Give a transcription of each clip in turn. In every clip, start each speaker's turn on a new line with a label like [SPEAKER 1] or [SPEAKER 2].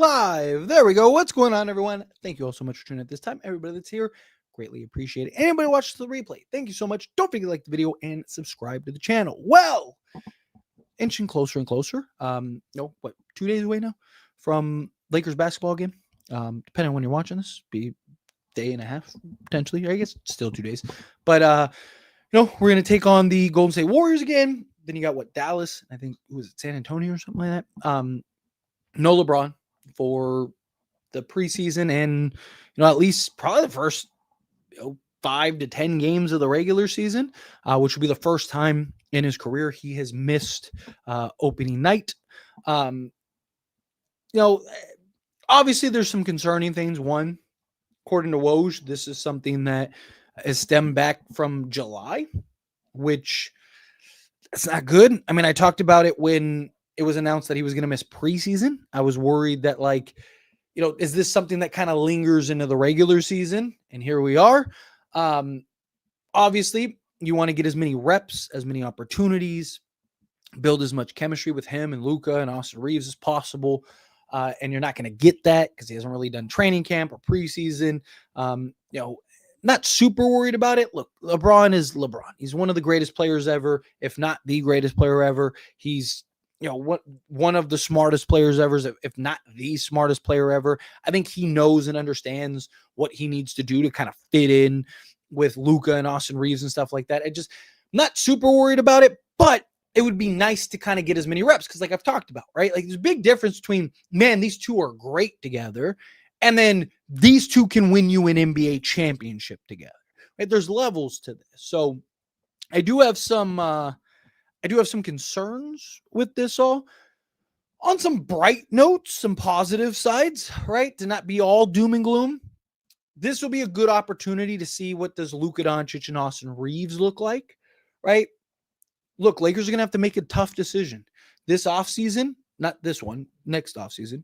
[SPEAKER 1] live. There we go. What's going on, everyone? Thank you all so much for tuning in at this time. Everybody that's here, greatly appreciate it. Anybody watches the replay, thank you so much. Don't forget to like the video and subscribe to the channel. Well, inching closer and closer. 2 days away now from Lakers basketball game. Depending on when you're watching this, be day and a half potentially. I guess still 2 days, but we're gonna take on the Golden State Warriors again. Then you got Dallas. I think it was San Antonio or something like that. No LeBron for the preseason, and at least probably the first 5 to 10 games of the regular season, which will be the first time in his career he has missed opening night. Obviously there's some concerning things. One, according to Woj, this is something that has stemmed back from July, which it's not good. I mean, I talked about it when it was announced that he was going to miss preseason. I was worried that, is this something that kind of lingers into the regular season? And here we are. Obviously, you want to get as many reps, as many opportunities, build as much chemistry with him and Luka and Austin Reeves as possible. And you're not going to get that because he hasn't really done training camp or preseason. Not super worried about it. Look, LeBron is LeBron. He's one of the greatest players ever, if not the greatest player ever. He's one of the smartest players ever, if not the smartest player ever. I think he knows and understands what he needs to do to kind of fit in with Luka and Austin Reeves and stuff like that. I'm not super worried about it, but it would be nice to kind of get as many reps because, like I've talked about, right? Like, there's a big difference between, man, these two are great together, and then these two can win you an NBA championship together. Right? There's levels to this. So I do have some concerns with this all. On some bright notes, some positive sides, right? To not be all doom and gloom. This will be a good opportunity to see what does Luka Doncic and Austin Reeves look like, right? Look, Lakers are going to have to make a tough decision this offseason, not this one, next offseason.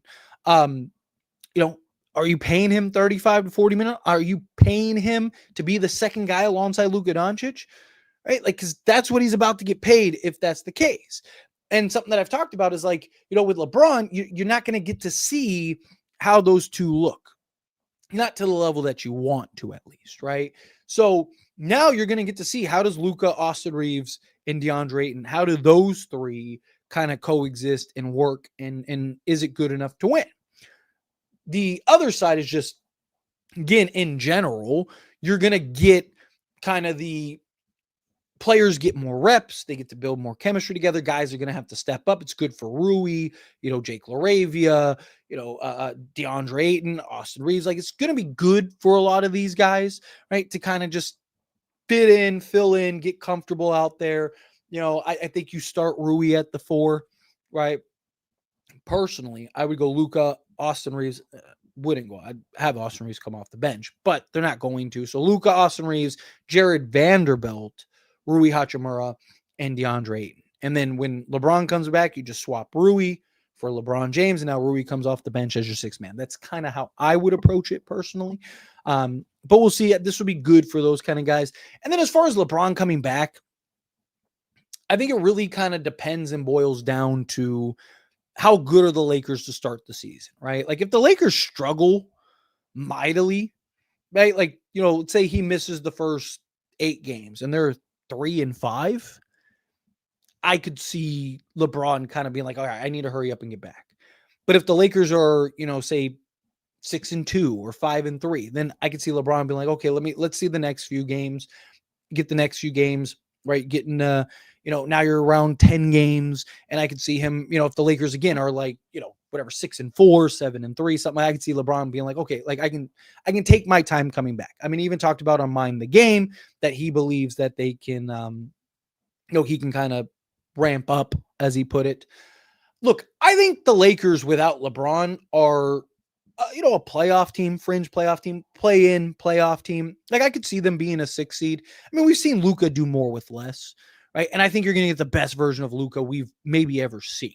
[SPEAKER 1] Are you paying him 35 to 40 minutes? Are you paying him to be the second guy alongside Luka Doncic? Right? Because that's what he's about to get paid if that's the case. And something that I've talked about is with LeBron, you're not going to get to see how those two look. Not to the level that you want to, at least, right? So now you're going to get to see how does Luka, Austin Reeves, and DeAndre Ayton, how do those three kind of coexist and work, and is it good enough to win? The other side is just, again, in general, you're going to get kind of the players get more reps. They get to build more chemistry together. Guys are going to have to step up. It's good for Rui, Jake LaRavia, DeAndre Ayton, Austin Reeves. It's going to be good for a lot of these guys, right? To kind of just fit in, fill in, get comfortable out there. I think you start Rui at the 4, right? Personally, I would go Luka, Austin Reeves. Wouldn't go. I'd have Austin Reeves come off the bench, but they're not going to. So Luka, Austin Reeves, Jared Vanderbilt, Rui Hachimura, and DeAndre Ayton. And then when LeBron comes back, you just swap Rui for LeBron James, and now Rui comes off the bench as your 6th man. That's kind of how I would approach it personally. But we'll see. This will be good for those kind of guys. And then as far as LeBron coming back, I think it really kind of depends and boils down to how good are the Lakers to start the season, right? If the Lakers struggle mightily, right? Let's say he misses the first 8 games and they're 3-5, I could see LeBron kind of being like, all right, I need to hurry up and get back. But if the Lakers are, say 6-2 or 5-3, then I could see LeBron being like, okay, let's see the next few games, get the next few games, right? Getting, now you're around 10 games, and I could see him, if the Lakers again are 6-4, 7-3, something. I could see LeBron being like, okay, I can take my time coming back. I mean, he even talked about on Mind the Game that he believes that they can, he can kind of ramp up, as he put it. Look, I think the Lakers without LeBron are, a playoff team, fringe playoff team, play-in playoff team. I could see them being a 6 seed. I mean, we've seen Luka do more with less, right? And I think you're going to get the best version of Luka we've maybe ever seen,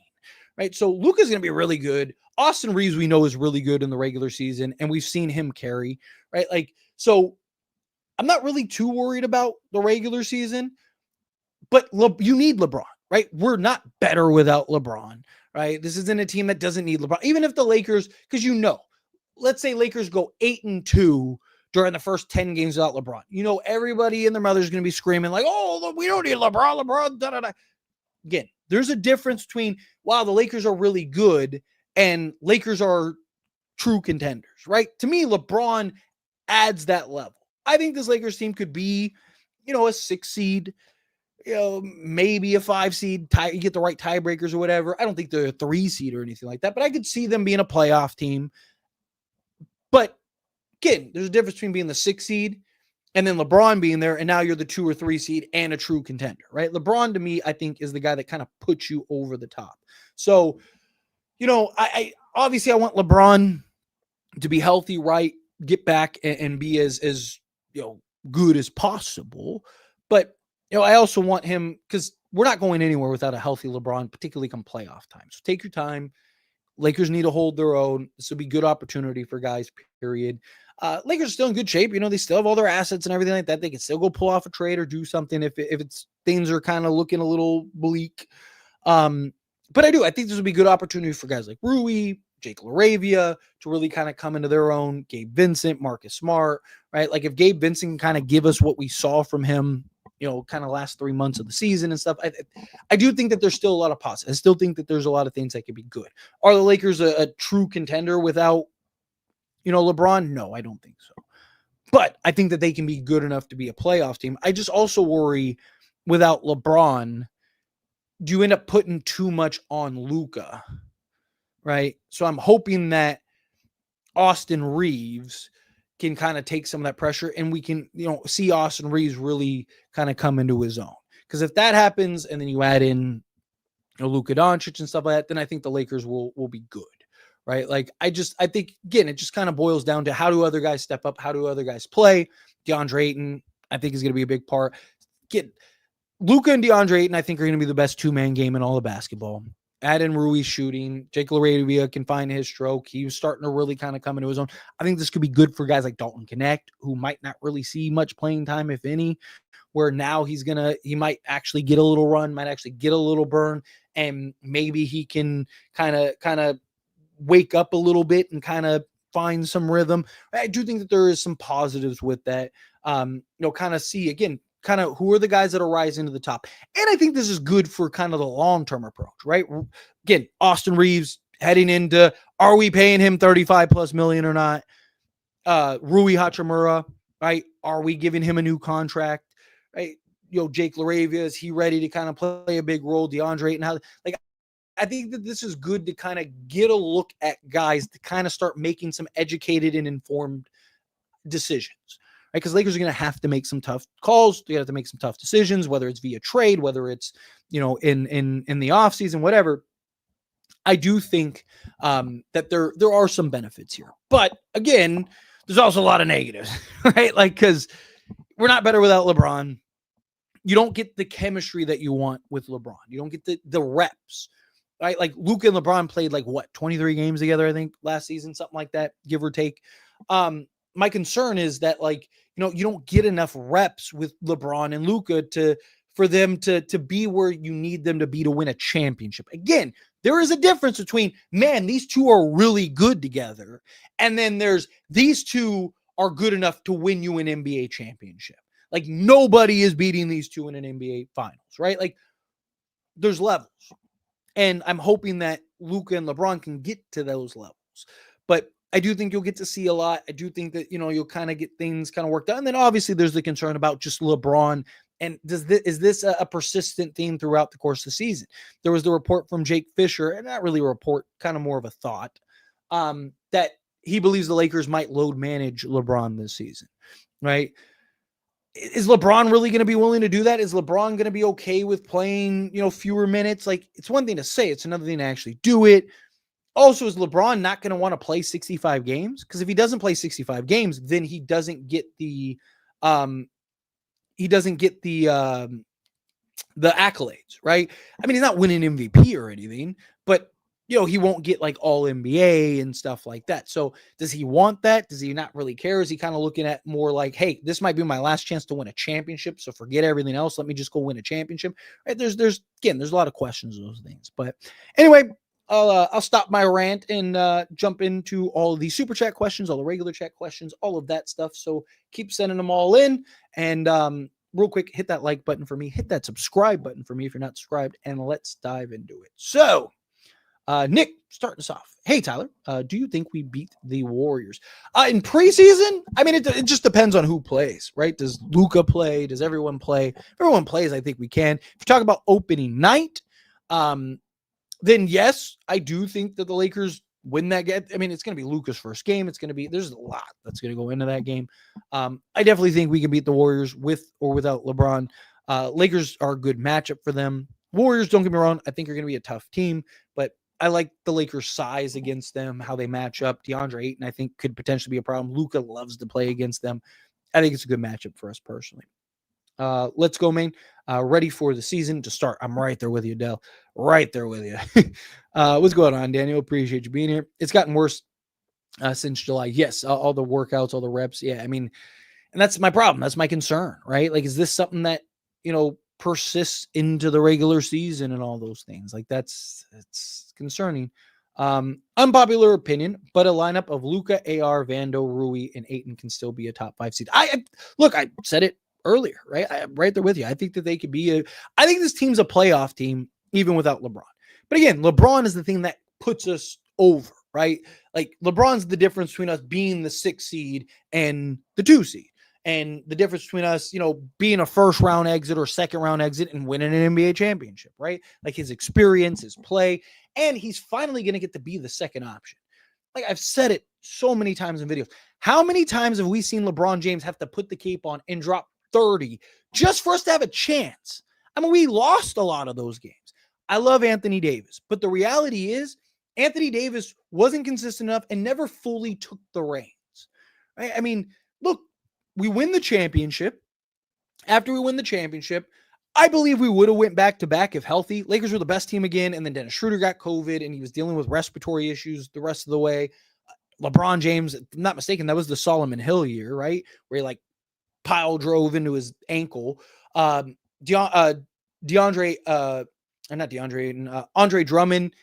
[SPEAKER 1] right? So Luka's going to be really good. Austin Reeves, we know, is really good in the regular season, and we've seen him carry, right? So I'm not really too worried about the regular season, but you need LeBron, right? We're not better without LeBron, right? This isn't a team that doesn't need LeBron. Even if the Lakers, because let's say Lakers go 8-2 during the first 10 games without LeBron. Everybody and their mother's going to be screaming like, oh, we don't need LeBron, da, da, da. Again, there's a difference between, wow, the Lakers are really good and Lakers are true contenders, right? To me, LeBron adds that level. I think this Lakers team could be, a 6 seed, maybe a 5 seed, you get the right tiebreakers or whatever. I don't think they're a 3 seed or anything like that, but I could see them being a playoff team. But again, there's a difference between being the 6 seed and then LeBron being there, and now you're the 2 or 3 seed and a true contender, right? LeBron, to me, I think, is the guy that kind of puts you over the top. So, I obviously I want LeBron to be healthy, right? Get back and be as good as possible. But I also want him, because we're not going anywhere without a healthy LeBron, particularly come playoff time. So take your time. Lakers need to hold their own. This will be good opportunity for guys, period. Lakers are still in good shape. They still have all their assets and everything like that. They can still go pull off a trade or do something if it's things are kind of looking a little bleak. But I think this would be good opportunity for guys like Rui, Jake LaRavia to really kind of come into their own. Gabe Vincent, Marcus Smart, right? Like if Gabe Vincent can kind of give us what we saw from him, kind of last 3 months of the season and stuff. I do think that there's still a lot of positives. I still think that there's a lot of things that could be good. Are the Lakers a true contender without, LeBron? No, I don't think so. But I think that they can be good enough to be a playoff team. I just also worry without LeBron, do you end up putting too much on Luka, right? So I'm hoping that Austin Reeves can kind of take some of that pressure and we can, see Austin Reeves really kind of come into his own. Because if that happens and then you add in Luka Doncic and stuff like that, then I think the Lakers will be good, right? Like I think, again, it just kind of boils down to how do other guys step up? How do other guys play? DeAndre Ayton, I think, is going to be a big part. Luka and DeAndre Ayton, I think, are going to be the best 2-man game in all of basketball. Add in Rui shooting. Jake LaRavia can find his stroke. He was starting to really kind of come into his own. I think this could be good for guys like Dalton Connect, who might not really see much playing time, if any, where now he might actually get a little run, might actually get a little burn, and maybe he can kind of wake up a little bit and kind of find some rhythm. I do think that there is some positives with that. Kind of see, again, kind of who are the guys that are rising to the top. And I think this is good for kind of the long-term approach, right? Again, Austin Reeves heading into, are we paying him 35 plus million or not? Rui Hachimura, right? Are we giving him a new contract? Right? Jake LaRavia, is he ready to kind of play a big role? DeAndre and how, like, I think that this is good to kind of get a look at guys to kind of start making some educated and informed decisions. Right, because Lakers are going to have to make some tough calls. They have to make some tough decisions, whether it's via trade, whether it's in the offseason, whatever. I do think that there are some benefits here, but again, there's also a lot of negatives, right? Like because we're not better without LeBron. You don't get the chemistry that you want with LeBron. You don't get the reps, right? Like Luka and LeBron played 23 games together, I think, last season, something like that, give or take. My concern is that you don't get enough reps with LeBron and Luka for them to be where you need them to be to win a championship. Again, there is a difference between, man, these two are really good together, and then there's these two are good enough to win you an NBA championship. Like nobody is beating these two in an NBA finals, right? Like there's levels. And I'm hoping that Luka and LeBron can get to those levels. But I do think you'll get to see a lot. I do think that, you'll kind of get things kind of worked out. And then obviously there's the concern about just LeBron. And is this a persistent theme throughout the course of the season? There was the report from Jake Fisher, and not really a report, kind of more of a thought, that he believes the Lakers might load manage LeBron this season, right? Is LeBron really going to be willing to do that? Is LeBron going to be okay with playing, fewer minutes? Like, it's one thing to say, it's another thing to actually do it. Also, is LeBron not going to want to play 65 games? Because if he doesn't play 65 games, then he doesn't get the accolades, right? I mean, he's not winning MVP or anything, but he won't get all NBA and stuff like that. So does he want that? Does he not really care? Is he kind of looking at more like, hey, this might be my last chance to win a championship, so forget everything else. Let me just go win a championship. Right? There's a lot of questions of those things. But anyway, I'll stop my rant and jump into all the super chat questions, all the regular chat questions, all of that stuff. So keep sending them all in. And real quick, hit that like button for me, hit that subscribe button for me if you're not subscribed, and let's dive into it. So, Nick, starting us off. Hey, Tyler, do you think we beat the Warriors in preseason? I mean, it just depends on who plays, right? Does Luka play? Does everyone play? If everyone plays, I think we can. If you talk about opening night, then yes, I do think that the Lakers win that game. I mean, it's going to be Luka's first game. It's going to be, there's a lot that's going to go into that game. I definitely think we can beat the Warriors with or without LeBron. Lakers are a good matchup for them. Warriors, don't get me wrong, I think are going to be a tough team, but I like the Lakers' size against them, how they match up. DeAndre Ayton, I think, could potentially be a problem. Luka loves to play against them. I think it's a good matchup for us personally. Let's go, man. Ready for the season to start. I'm right there with you, Dell. Right there with you. What's going on, Daniel? Appreciate you being here. It's gotten worse since July. Yes, all the workouts, all the reps. Yeah, I mean, and that's my problem. That's my concern, right? Like, is this something that, persists into the regular season and all those things? Like, it's concerning. Unpopular opinion, but a lineup of Luka, AR, Vando, Rui, and Aiton can still be a top 5 seed. I said it earlier, right? I'm right there with you. I think that they could be I think this team's a playoff team even without LeBron. But again, LeBron is the thing that puts us over, right? Like, LeBron's the difference between us being the 6 seed and the 2 seed. And the difference between us, being a first round exit or second round exit and winning an NBA championship, right? Like, his experience, his play, and he's finally going to get to be the second option. Like, I've said it so many times in videos. How many times have we seen LeBron James have to put the cape on and drop 30 just for us to have a chance? I mean, we lost a lot of those games. I love Anthony Davis, but the reality is Anthony Davis wasn't consistent enough and never fully took the reins. Right? I mean, look, we win the championship. After we win the championship, I believe we would have went back to back if healthy. Lakers were the best team again, and then Dennis Schroeder got COVID, and he was dealing with respiratory issues the rest of the way. LeBron James, if I'm not mistaken, that was the Solomon Hill year, right? Where he pile drove into his ankle. Andre Drummond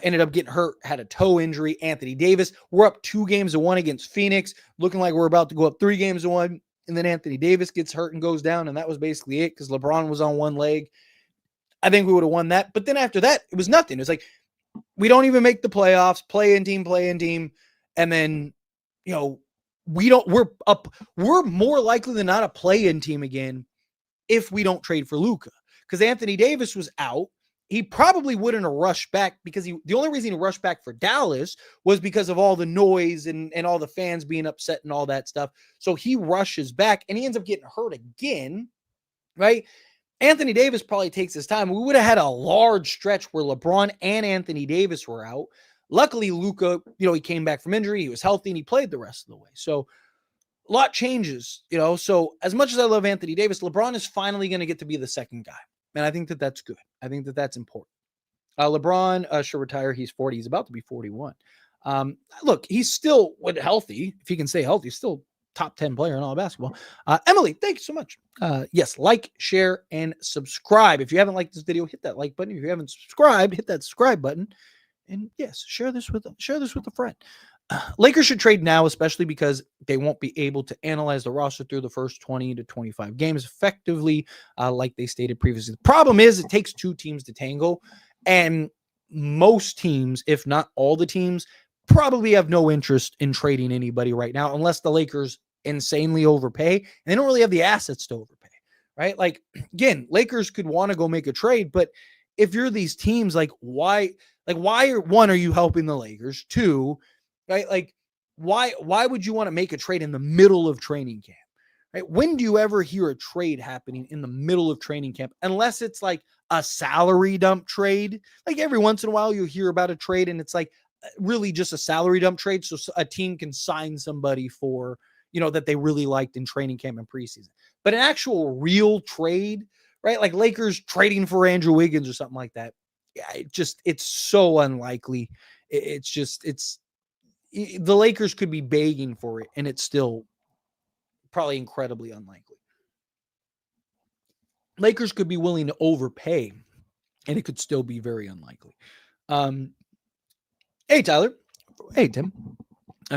[SPEAKER 1] ended up getting hurt, had a toe injury. Anthony Davis, we're up 2-1 against Phoenix, looking like we're about to go up 3-1. And then Anthony Davis gets hurt and goes down, and that was basically it because LeBron was on one leg. I think we would have won that. But then after that, it was nothing. It was like, we don't even make the playoffs, play-in team. And then, we're more likely than not a play-in team again if we don't trade for Luka. Because Anthony Davis was out. He probably wouldn't have rushed back because the only reason he rushed back for Dallas was because of all the noise and all the fans being upset and all that stuff. So he rushes back and he ends up getting hurt again, right? Anthony Davis probably takes his time. We would have had a large stretch where LeBron and Anthony Davis were out. Luckily, Luka, he came back from injury. He was healthy and he played the rest of the way. So a lot changes, So as much as I love Anthony Davis, LeBron is finally going to get to be the second guy. And I think that that's good. I think that that's important. LeBron should retire. He's 40. He's about to be 41. Look, he's still healthy. If he can stay healthy, he's still top 10 player in all of basketball. Emily, thank you so much. Yes, like, share, and subscribe. If you haven't liked this video, hit that like button. If you haven't subscribed, hit that subscribe button. And yes, share this with a friend. Lakers should trade now, especially because they won't be able to analyze the roster through the first 20 to 25 games effectively, like they stated previously. The problem is it takes 2 teams to tangle, and most teams, if not all the teams, probably have no interest in trading anybody right now, unless the Lakers insanely overpay, and they don't really have the assets to overpay, right? Like, again, Lakers could want to go make a trade, but if you're these teams, why are you helping the Lakers? 2, right? Like, why would you want to make a trade in the middle of training camp? Right? When do you ever hear a trade happening in the middle of training camp? Unless it's like a salary dump trade. Like, every once in a while you hear about a trade and it's like really just a salary dump trade. So a team can sign somebody for, that they really liked in training camp and preseason. But an actual real trade, right? Like Lakers trading for Andrew Wiggins or something like that. Yeah, it's so unlikely. The Lakers could be begging for it, and it's still probably incredibly unlikely. Lakers could be willing to overpay, and it could still be very unlikely. Hey, Tyler. Hey, Tim.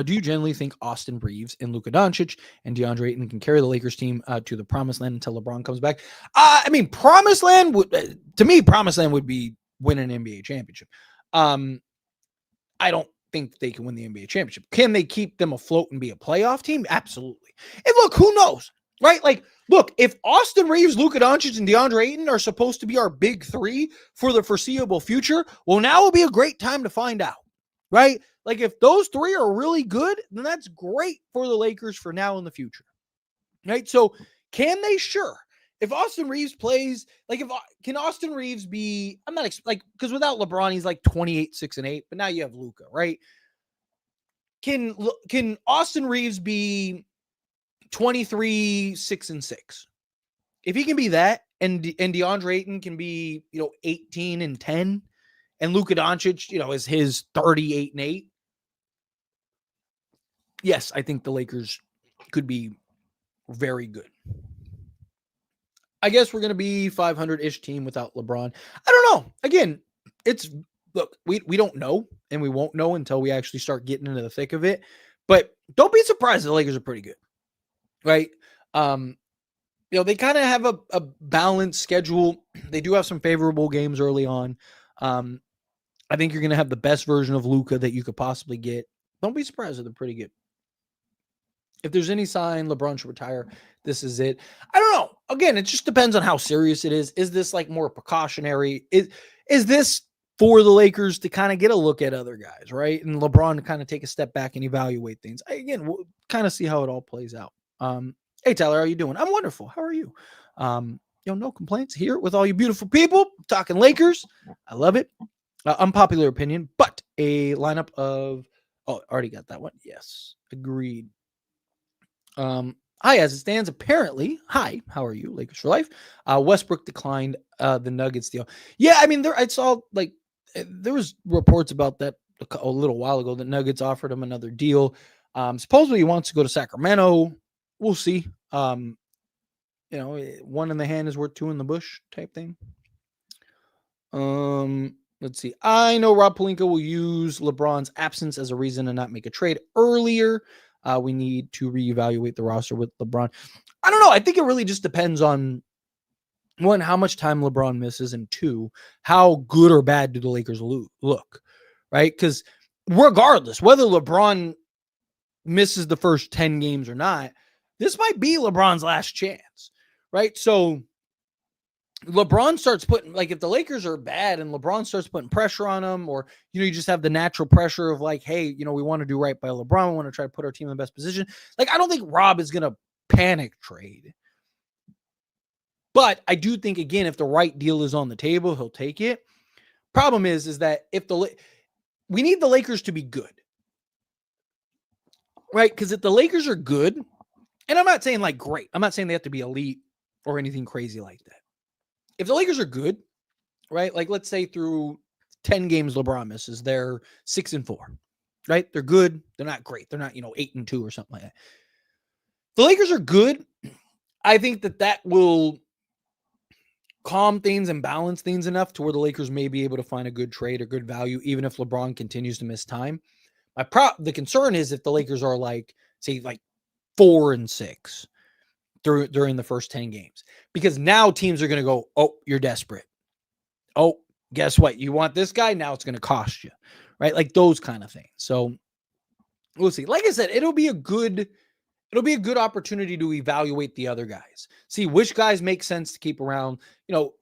[SPEAKER 1] Do you generally think Austin Reeves and Luka Doncic and DeAndre Ayton can carry the Lakers team to the promised land until LeBron comes back? I mean, promised land would, to me, promised land would be win an NBA championship. I don't think they can win the NBA championship. Can they keep them afloat and be a playoff team? Absolutely. And look, who knows, right? Like, look, if Austin Reeves, Luka Doncic, and DeAndre Ayton are supposed to be our big three for the foreseeable future, well, now will be a great time to find out, right? Like, if those three are really good, then that's great for the Lakers for now and the future, right? So, can they? Sure. If Austin Reeves plays, like, can Austin Reeves be? I'm not like, because without LeBron, he's like 28, 6 and 8, but now you have Luka, right? Can Austin Reeves be 23, 6 and 6? If he can be that, and DeAndre Ayton can be 18 and 10, and Luka Doncic is his 38 and 8. Yes, I think the Lakers could be very good. I guess we're going to be 500-ish team without LeBron. I don't know. Again, look, we don't know, and we won't know until we actually start getting into the thick of it. But don't be surprised the Lakers are pretty good, right? They kind of have a balanced schedule. They do have some favorable games early on. I think you're going to have the best version of Luka that you could possibly get. Don't be surprised if they're pretty good. If there's any sign LeBron should retire, this is it. I don't know. Again, it just depends on how serious it is. Is this like more precautionary? Is this for the Lakers to kind of get a look at other guys, right? And LeBron to kind of take a step back and evaluate things. Again, we'll kind of see how it all plays out. Hey, Tyler, how are you doing? I'm wonderful. How are you? No complaints here with all you beautiful people talking Lakers. I love it. Unpopular opinion, but a lineup of, already got that one. Yes, agreed. Hi, as it stands, apparently, hi, how are you, Lakers for life? Westbrook declined the Nuggets deal. Yeah, I mean, I saw, like, there was reports about that a little while ago that Nuggets offered him another deal. Supposedly he wants to go to Sacramento. We'll see. One in the hand is worth two in the bush type thing. Let's see. I know Rob Pelinka will use LeBron's absence as a reason to not make a trade earlier. We need to reevaluate the roster with LeBron. I don't know. I think it really just depends on, one, how much time LeBron misses, and two, how good or bad do the Lakers look, right? Because regardless, whether LeBron misses the first 10 games or not, this might be LeBron's last chance, right? So LeBron starts putting, like, if the Lakers are bad and LeBron starts putting pressure on them, or, you just have the natural pressure of like, hey, we want to do right by LeBron. We want to try to put our team in the best position. Like, I don't think Rob is going to panic trade. But I do think, again, if the right deal is on the table, he'll take it. Problem is that we need the Lakers to be good, right? Because if the Lakers are good, and I'm not saying like great, I'm not saying they have to be elite or anything crazy like that. If the Lakers are good, right? Like, let's say through 10 games LeBron misses, they're 6-4, right? They're good. They're not great. They're not, 8-2 or something like that. The Lakers are good. I think that will calm things and balance things enough to where the Lakers may be able to find a good trade or good value, even if LeBron continues to miss time. The concern is if the Lakers are like, say, like 4-6 during the first 10 games, because now teams are going to go, oh, you're desperate. Oh, guess what? You want this guy? Now it's going to cost you, right? Like those kind of things. So we'll see. Like I said, it'll be a good opportunity to evaluate the other guys. See which guys make sense to keep around.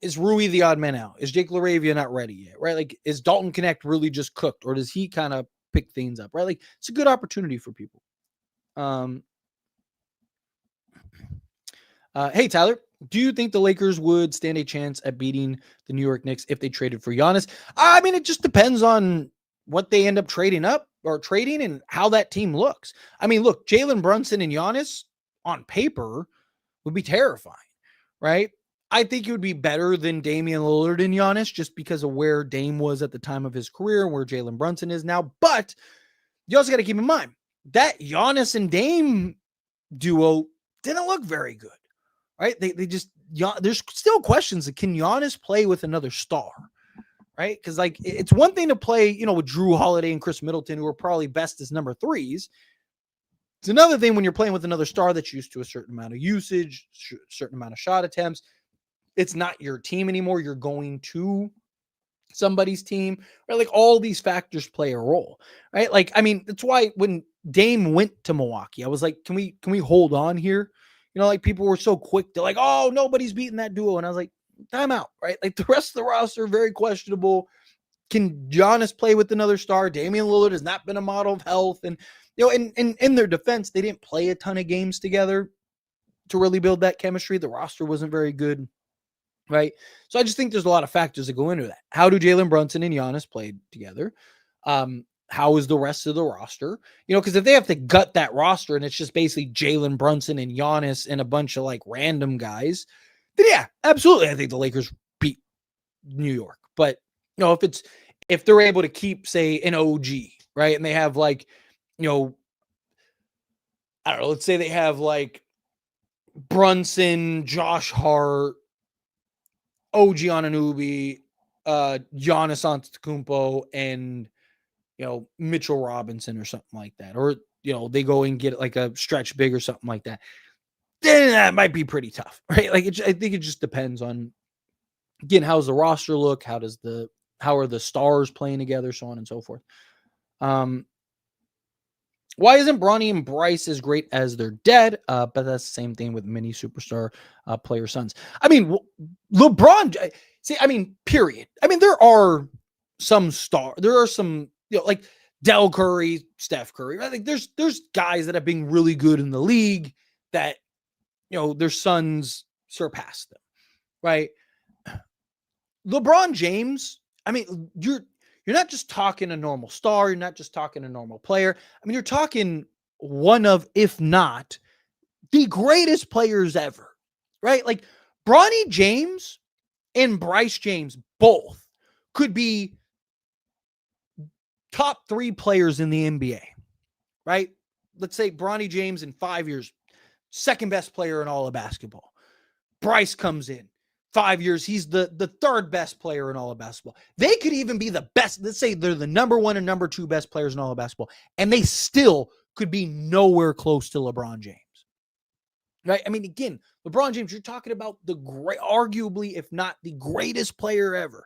[SPEAKER 1] Is Rui the odd man out? Is Jake LaRavia not ready yet? Right? Like, is Dalton Connect really just cooked, or does he kind of pick things up? Right? Like, it's a good opportunity for people. Hey, Tyler, do you think the Lakers would stand a chance at beating the New York Knicks if they traded for Giannis? I mean, it just depends on what they end up trading and how that team looks. I mean, look, Jalen Brunson and Giannis on paper would be terrifying, right? I think it would be better than Damian Lillard and Giannis just because of where Dame was at the time of his career and where Jalen Brunson is now. But you also got to keep in mind that Giannis and Dame duo didn't look very good. Right? They just, there's still questions. Can Giannis play with another star? right? Because like it's one thing to play, with Drew Holiday and Chris Middleton, who are probably best as number threes. It's another thing when you're playing with another star that's used to a certain amount of usage, certain amount of shot attempts. It's not your team anymore. You're going to somebody's team, right? Like all these factors play a role, right? Like, I mean, that's why when Dame went to Milwaukee, I was like, can we hold on here? Like people were so quick to like, oh, nobody's beating that duo. And I was like, time out, right? Like the rest of the roster, very questionable. Can Giannis play with another star? Damian Lillard has not been a model of health. And, in their defense, they didn't play a ton of games together to really build that chemistry. The roster wasn't very good, right? So I just think there's a lot of factors that go into that. How do Jalen Brunson and Giannis play together? How is the rest of the roster? Because if they have to gut that roster and it's just basically Jalen Brunson and Giannis and a bunch of like random guys, then yeah, absolutely. I think the Lakers beat New York. But if they're able to keep, say, an OG, right? And they have like, I don't know, let's say they have like Brunson, Josh Hart, OG Anunoby, Giannis Antetokounmpo, and Mitchell Robinson or something like that, or they go and get like a stretch big or something like that. Then that might be pretty tough, right? Like I think it just depends on, again, how's the roster look, how are the stars playing together, so on and so forth. Why isn't Bronny and Bryce as great as their dad? But that's the same thing with many superstar player sons. I mean, LeBron, period. I mean, there are some like Del Curry, Steph Curry. I think there's guys that have been really good in the league that, their sons surpassed them, right? LeBron James, I mean, you're not just talking a normal star. You're not just talking a normal player. I mean, you're talking one of, if not the greatest players ever, right? Like Bronny James and Bryce James both could be top 3 players in the NBA, right? Let's say Bronny James in 5 years, second best player in all of basketball. Bryce comes in 5 years, he's the third best player in all of basketball. They could even be the best. Let's say they're the number 1 and number 2 best players in all of basketball, and they still could be nowhere close to LeBron James, right? I mean, again, LeBron James, you're talking about the great, arguably, if not the greatest player ever.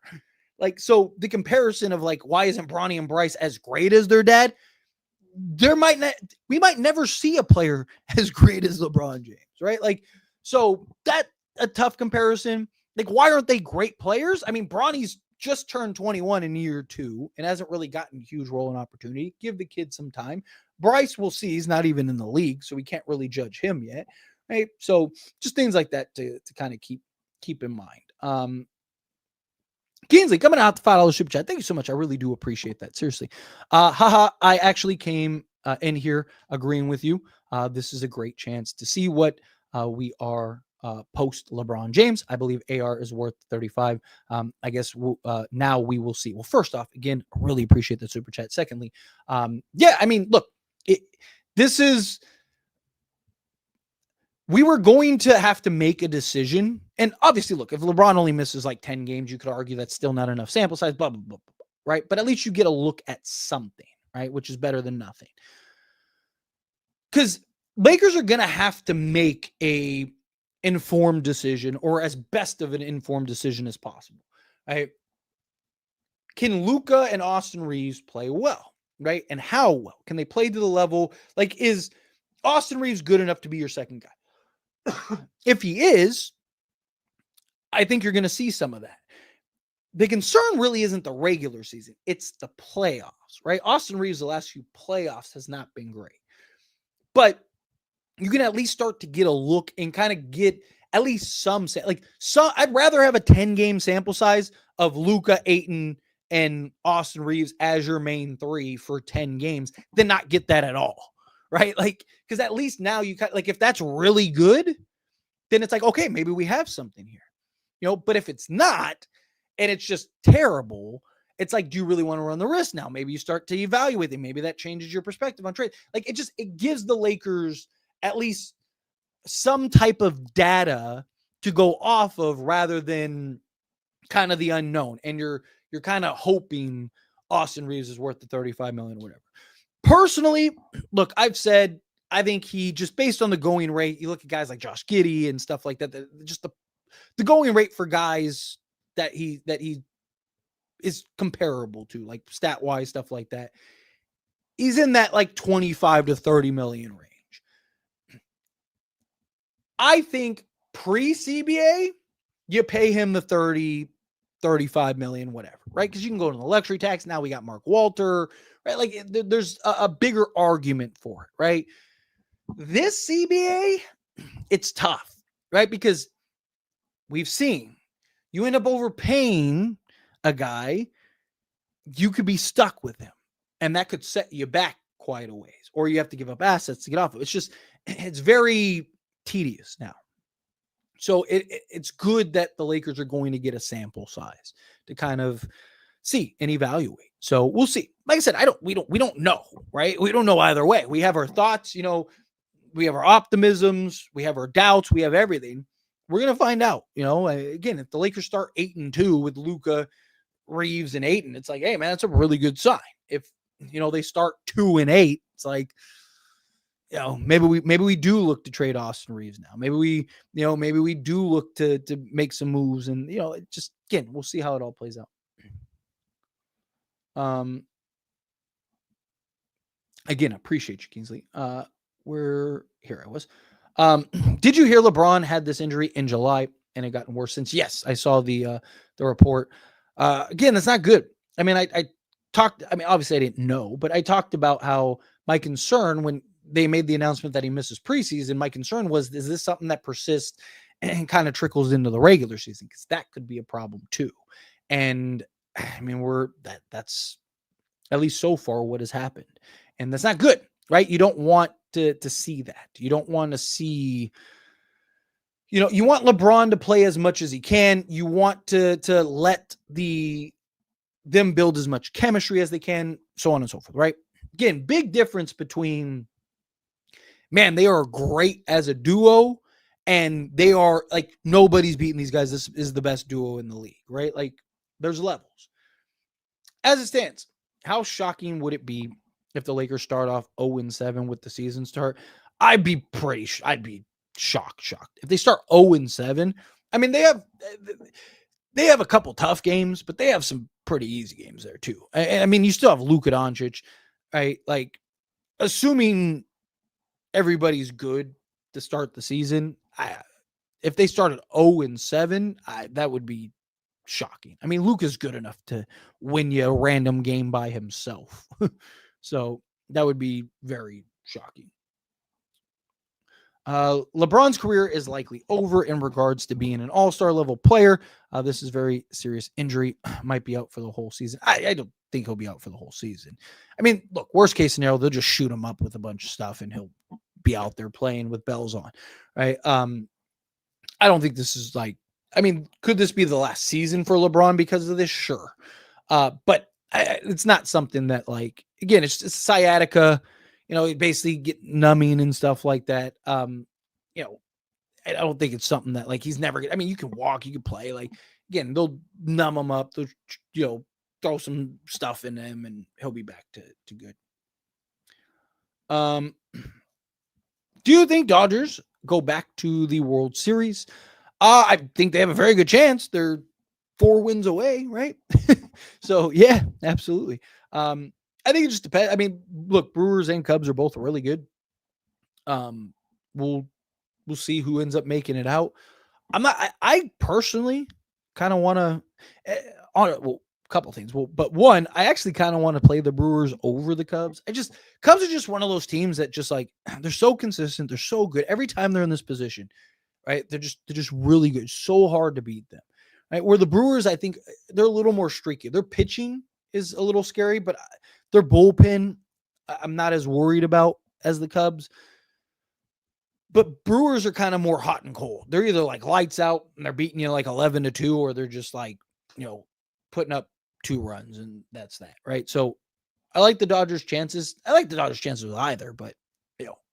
[SPEAKER 1] Like, so the comparison of like, why isn't Bronny and Bryce as great as their dad? We might never see a player as great as LeBron James, right? Like, so that a tough comparison. Like, why aren't they great players? I mean, Bronny's just turned 21 in year 2 and hasn't really gotten a huge role and opportunity. Give the kid some time. Bryce, we'll see. He's not even in the league, so we can't really judge him yet, right? So just things like that to kind of keep in mind. Kingsley coming out to $5 super chat. Thank you so much. I really do appreciate that. Seriously. I actually came in here agreeing with you. This is a great chance to see what we are post LeBron James. I believe AR is worth 35. I guess now we will see. Well, first off, again, really appreciate the super chat. Secondly, yeah, I mean, look, we were going to have to make a decision. And obviously, look, if LeBron only misses like 10 games, you could argue that's still not enough sample size, blah, blah, blah, blah, right? But at least you get a look at something, right? Which is better than nothing. Because Lakers are going to have to make a informed decision, or as best of an informed decision as possible, right? Can Luka and Austin Reeves play well, right? And how well? Can they play to the level? Like, is Austin Reeves good enough to be your second guy? If he is, I think you're going to see some of that. The concern really isn't the regular season. It's the playoffs, right? Austin Reeves, the last few playoffs has not been great. But you can at least start to get a look and kind of get at least some. I'd rather have a 10-game sample size of Luka, Ayton, and Austin Reeves as your main 3 for 10 games than not get that at all, right? Like, because at least now you like, if that's really good, then it's like, okay, maybe we have something here, but if it's not, and it's just terrible, it's like, do you really want to run the risk now? Maybe you start to evaluate it. Maybe that changes your perspective on trade. Like, it gives the Lakers at least some type of data to go off of rather than kind of the unknown. And you're you're kind of hoping Austin Reeves is worth the $35 million or whatever. Personally, look, I've said I think he just based on the going rate, you look at guys like Josh Giddey and stuff like that, just the going rate for guys that he is comparable to, like stat wise, stuff like that. He's in that like 25 to 30 million range. I think pre-CBA, you pay him the 30, 35 million, whatever, right? Because you can go to the luxury tax. Now we got Mark Walter, right? Like there's a bigger argument for it, right? This CBA, it's tough, right? Because we've seen you end up overpaying a guy, you could be stuck with him, and that could set you back quite a ways, or you have to give up assets to get off of it. It's very tedious now. So it's good that the Lakers are going to get a sample size to kind of see and evaluate. So we'll see. Like I said, we don't know, right? We don't know either way. We have our thoughts, we have our optimisms, we have our doubts, we have everything. We're going to find out, again, if the Lakers start 8-2 with Luka, Reeves, and Ayton, it's like, hey man, that's a really good sign. If, they start 2-8, it's like, maybe we do look to trade Austin Reeves now. Maybe we do look to make some moves, and just again, we'll see how it all plays out. Again, appreciate you, Kingsley. Here I was. Did you hear LeBron had this injury in July and it gotten worse since? Yes, I saw the report. Again, that's not good. I mean, I talked. I mean, obviously I didn't know, but I talked about how my concern when they made the announcement that he misses preseason, my concern was, is this something that persists and kind of trickles into the regular season? Because that could be a problem too. And I mean, that's at least so far what has happened. And that's not good, right? You don't want to see that. You don't want to see, you want LeBron to play as much as he can. You want to let them build as much chemistry as they can, so on and so forth, right? Again, big difference between, man, they are great as a duo, and they are like, nobody's beating these guys. This is the best duo in the league, right? Like, there's levels. As it stands, how shocking would it be if the Lakers start off 0-7 with the season start? I'd be shocked. If they start 0-7, I mean, they have a couple tough games, but they have some pretty easy games there too. I mean, you still have Luka Doncic, right? Like, assuming everybody's good to start the season, if they started 0-7, that would be shocking. I mean, Luka's good enough to win you a random game by himself. So that would be very shocking. LeBron's career is likely over in regards to being an all-star level player. This is very serious injury. Might be out for the whole season. I don't think he'll be out for the whole season. I mean, look, worst case scenario, they'll just shoot him up with a bunch of stuff and he'll be out there playing with bells on, right? I don't think this is like, I mean, could this be the last season for LeBron because of this? Sure. But it's not something that, like, again, it's sciatica, basically get numbing and stuff like that. I don't think it's something that, like, he's never gonna, I mean, you can walk, you can play, like, again, they'll numb him up, they'll, throw some stuff in him and he'll be back to good. Do you think Dodgers go back to the World Series? I think they have a very good chance. They're 4 wins away, right? So yeah, absolutely. I think it just depends. I mean, look, Brewers and Cubs are both really good. We'll see who ends up making it out. I personally kind of want to a couple things. But one, I actually kind of want to play the Brewers over the Cubs. Cubs are just one of those teams that just, like, they're so consistent, they're so good every time they're in this position, right? They're just really good. So hard to beat them. Right? Where the Brewers, I think they're a little more streaky. Their pitching is a little scary, but their bullpen, I'm not as worried about as the Cubs. But Brewers are kind of more hot and cold. They're either like lights out and they're beating you like 11-2, or they're just like, putting up 2 runs and that's that, right? So I like the Dodgers' chances. I like the Dodgers' chances with either, but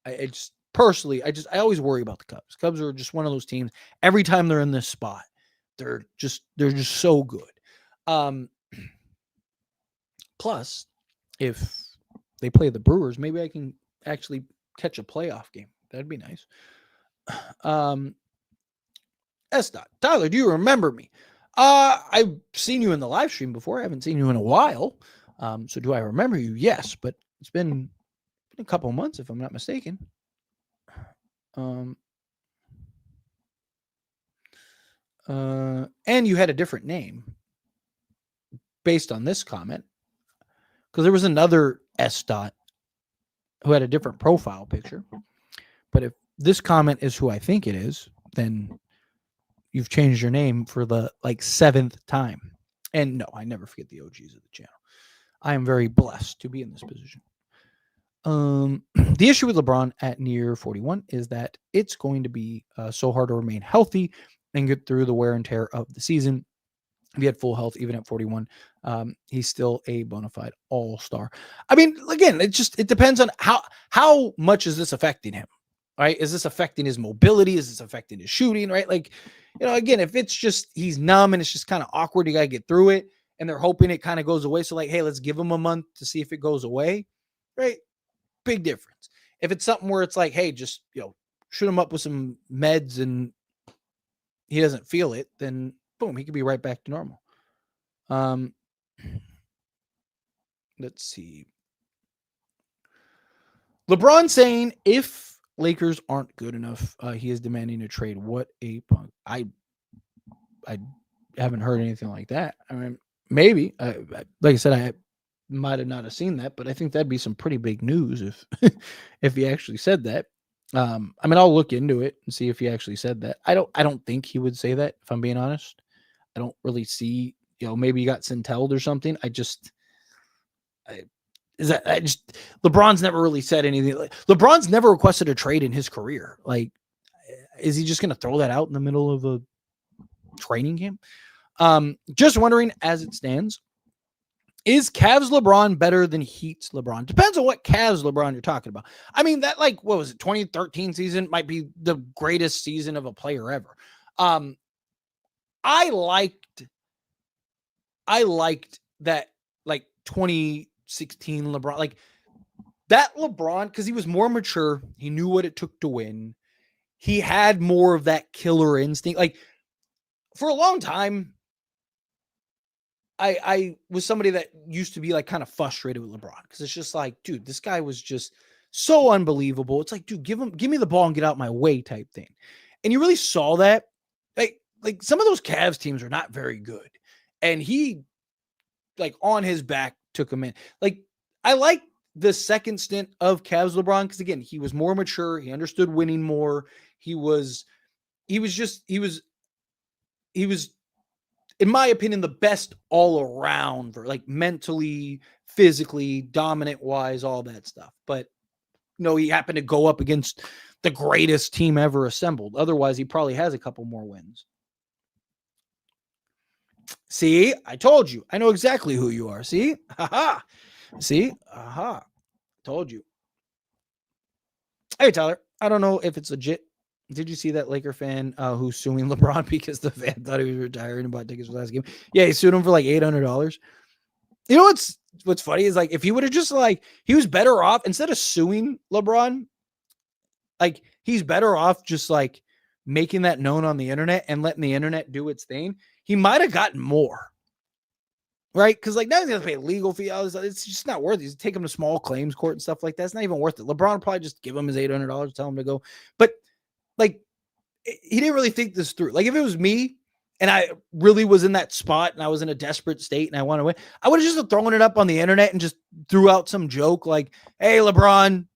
[SPEAKER 1] I just personally, I always worry about the Cubs. Cubs are just one of those teams. Every time they're in this spot, they're just so good. Plus, if they play the Brewers, maybe I can actually catch a playoff game. That'd be nice. S. Tyler, do you remember me? I've seen you in the live stream before. I haven't seen you in a while. So do I remember you? Yes, but it's been a couple of months, if I'm not mistaken. And you had a different name based on this comment, because there was another S. Who had a different profile picture. But if this comment is who I think it is, then you've changed your name for the 7th time. And no, I never forget the OGs of the channel. I am very blessed to be in this position. The issue with LeBron at near 41 is that it's going to be so hard to remain healthy and get through the wear and tear of the season. If he had full health, even at 41, he's still a bona fide all-star. I mean, again, it depends on how much is this affecting him, right? Is this affecting his mobility? Is this affecting his shooting, right? Again, if it's just he's numb and it's just kind of awkward, you got to get through it, and they're hoping it kind of goes away. So hey, let's give him a month to see if it goes away, right? Big difference. If it's something where it's hey, just, shoot him up with some meds and he doesn't feel it, then boom, he could be right back to normal. Let's see. LeBron saying if Lakers aren't good enough, he is demanding a trade. What a punk. I haven't heard anything like that. I mean, maybe. Like I said, I might have not have seen that, but I think that'd be some pretty big news if if he actually said that. I mean, I'll look into it and see if he actually said that. I don't think he would say that, if I'm being honest. I don't really see, maybe he got sentelled or something. LeBron's never really said anything. LeBron's never requested a trade in his career. Is he just going to throw that out in the middle of a training camp? Just wondering, as it stands, is Cavs LeBron better than Heat's LeBron? Depends on what Cavs LeBron you're talking about. I mean, that what was it, 2013 season might be the greatest season of a player ever. I liked that 2016 LeBron, that LeBron, because he was more mature. He knew what it took to win. He had more of that killer instinct. For a long time, I was somebody that used to be kind of frustrated with LeBron, because it's just dude, this guy was just so unbelievable. It's dude, give me the ball and get out my way type thing. And you really saw that. Some of those Cavs teams are not very good. And he, on his back, took him in. I like the second stint of Cavs LeBron, because again, he was more mature. He understood winning more. He was, in my opinion, the best all around for mentally, physically, dominant wise, all that stuff. But he happened to go up against the greatest team ever assembled. Otherwise, he probably has a couple more wins. See, I told you. I know exactly who you are. See? Ha-ha. See? Aha. Told you. Hey, Tyler. I don't know if it's legit. Did you see that Laker fan who's suing LeBron because the fan thought he was retiring and bought tickets for the last game? Yeah, he sued him for $800. You know what's funny is if he would have just he was better off, instead of suing LeBron, he's better off just making that known on the internet and letting the internet do its thing. He might have gotten more, right? Because now he's gonna pay a legal fee. It's just not worth it. He's take him to small claims court and stuff like that. It's not even worth it. LeBron would probably just give him his $800, tell him to go. But he didn't really think this through. If it was me and I really was in that spot and I was in a desperate state and I want to win, I would have just thrown it up on the internet and just threw out some joke "Hey, LeBron,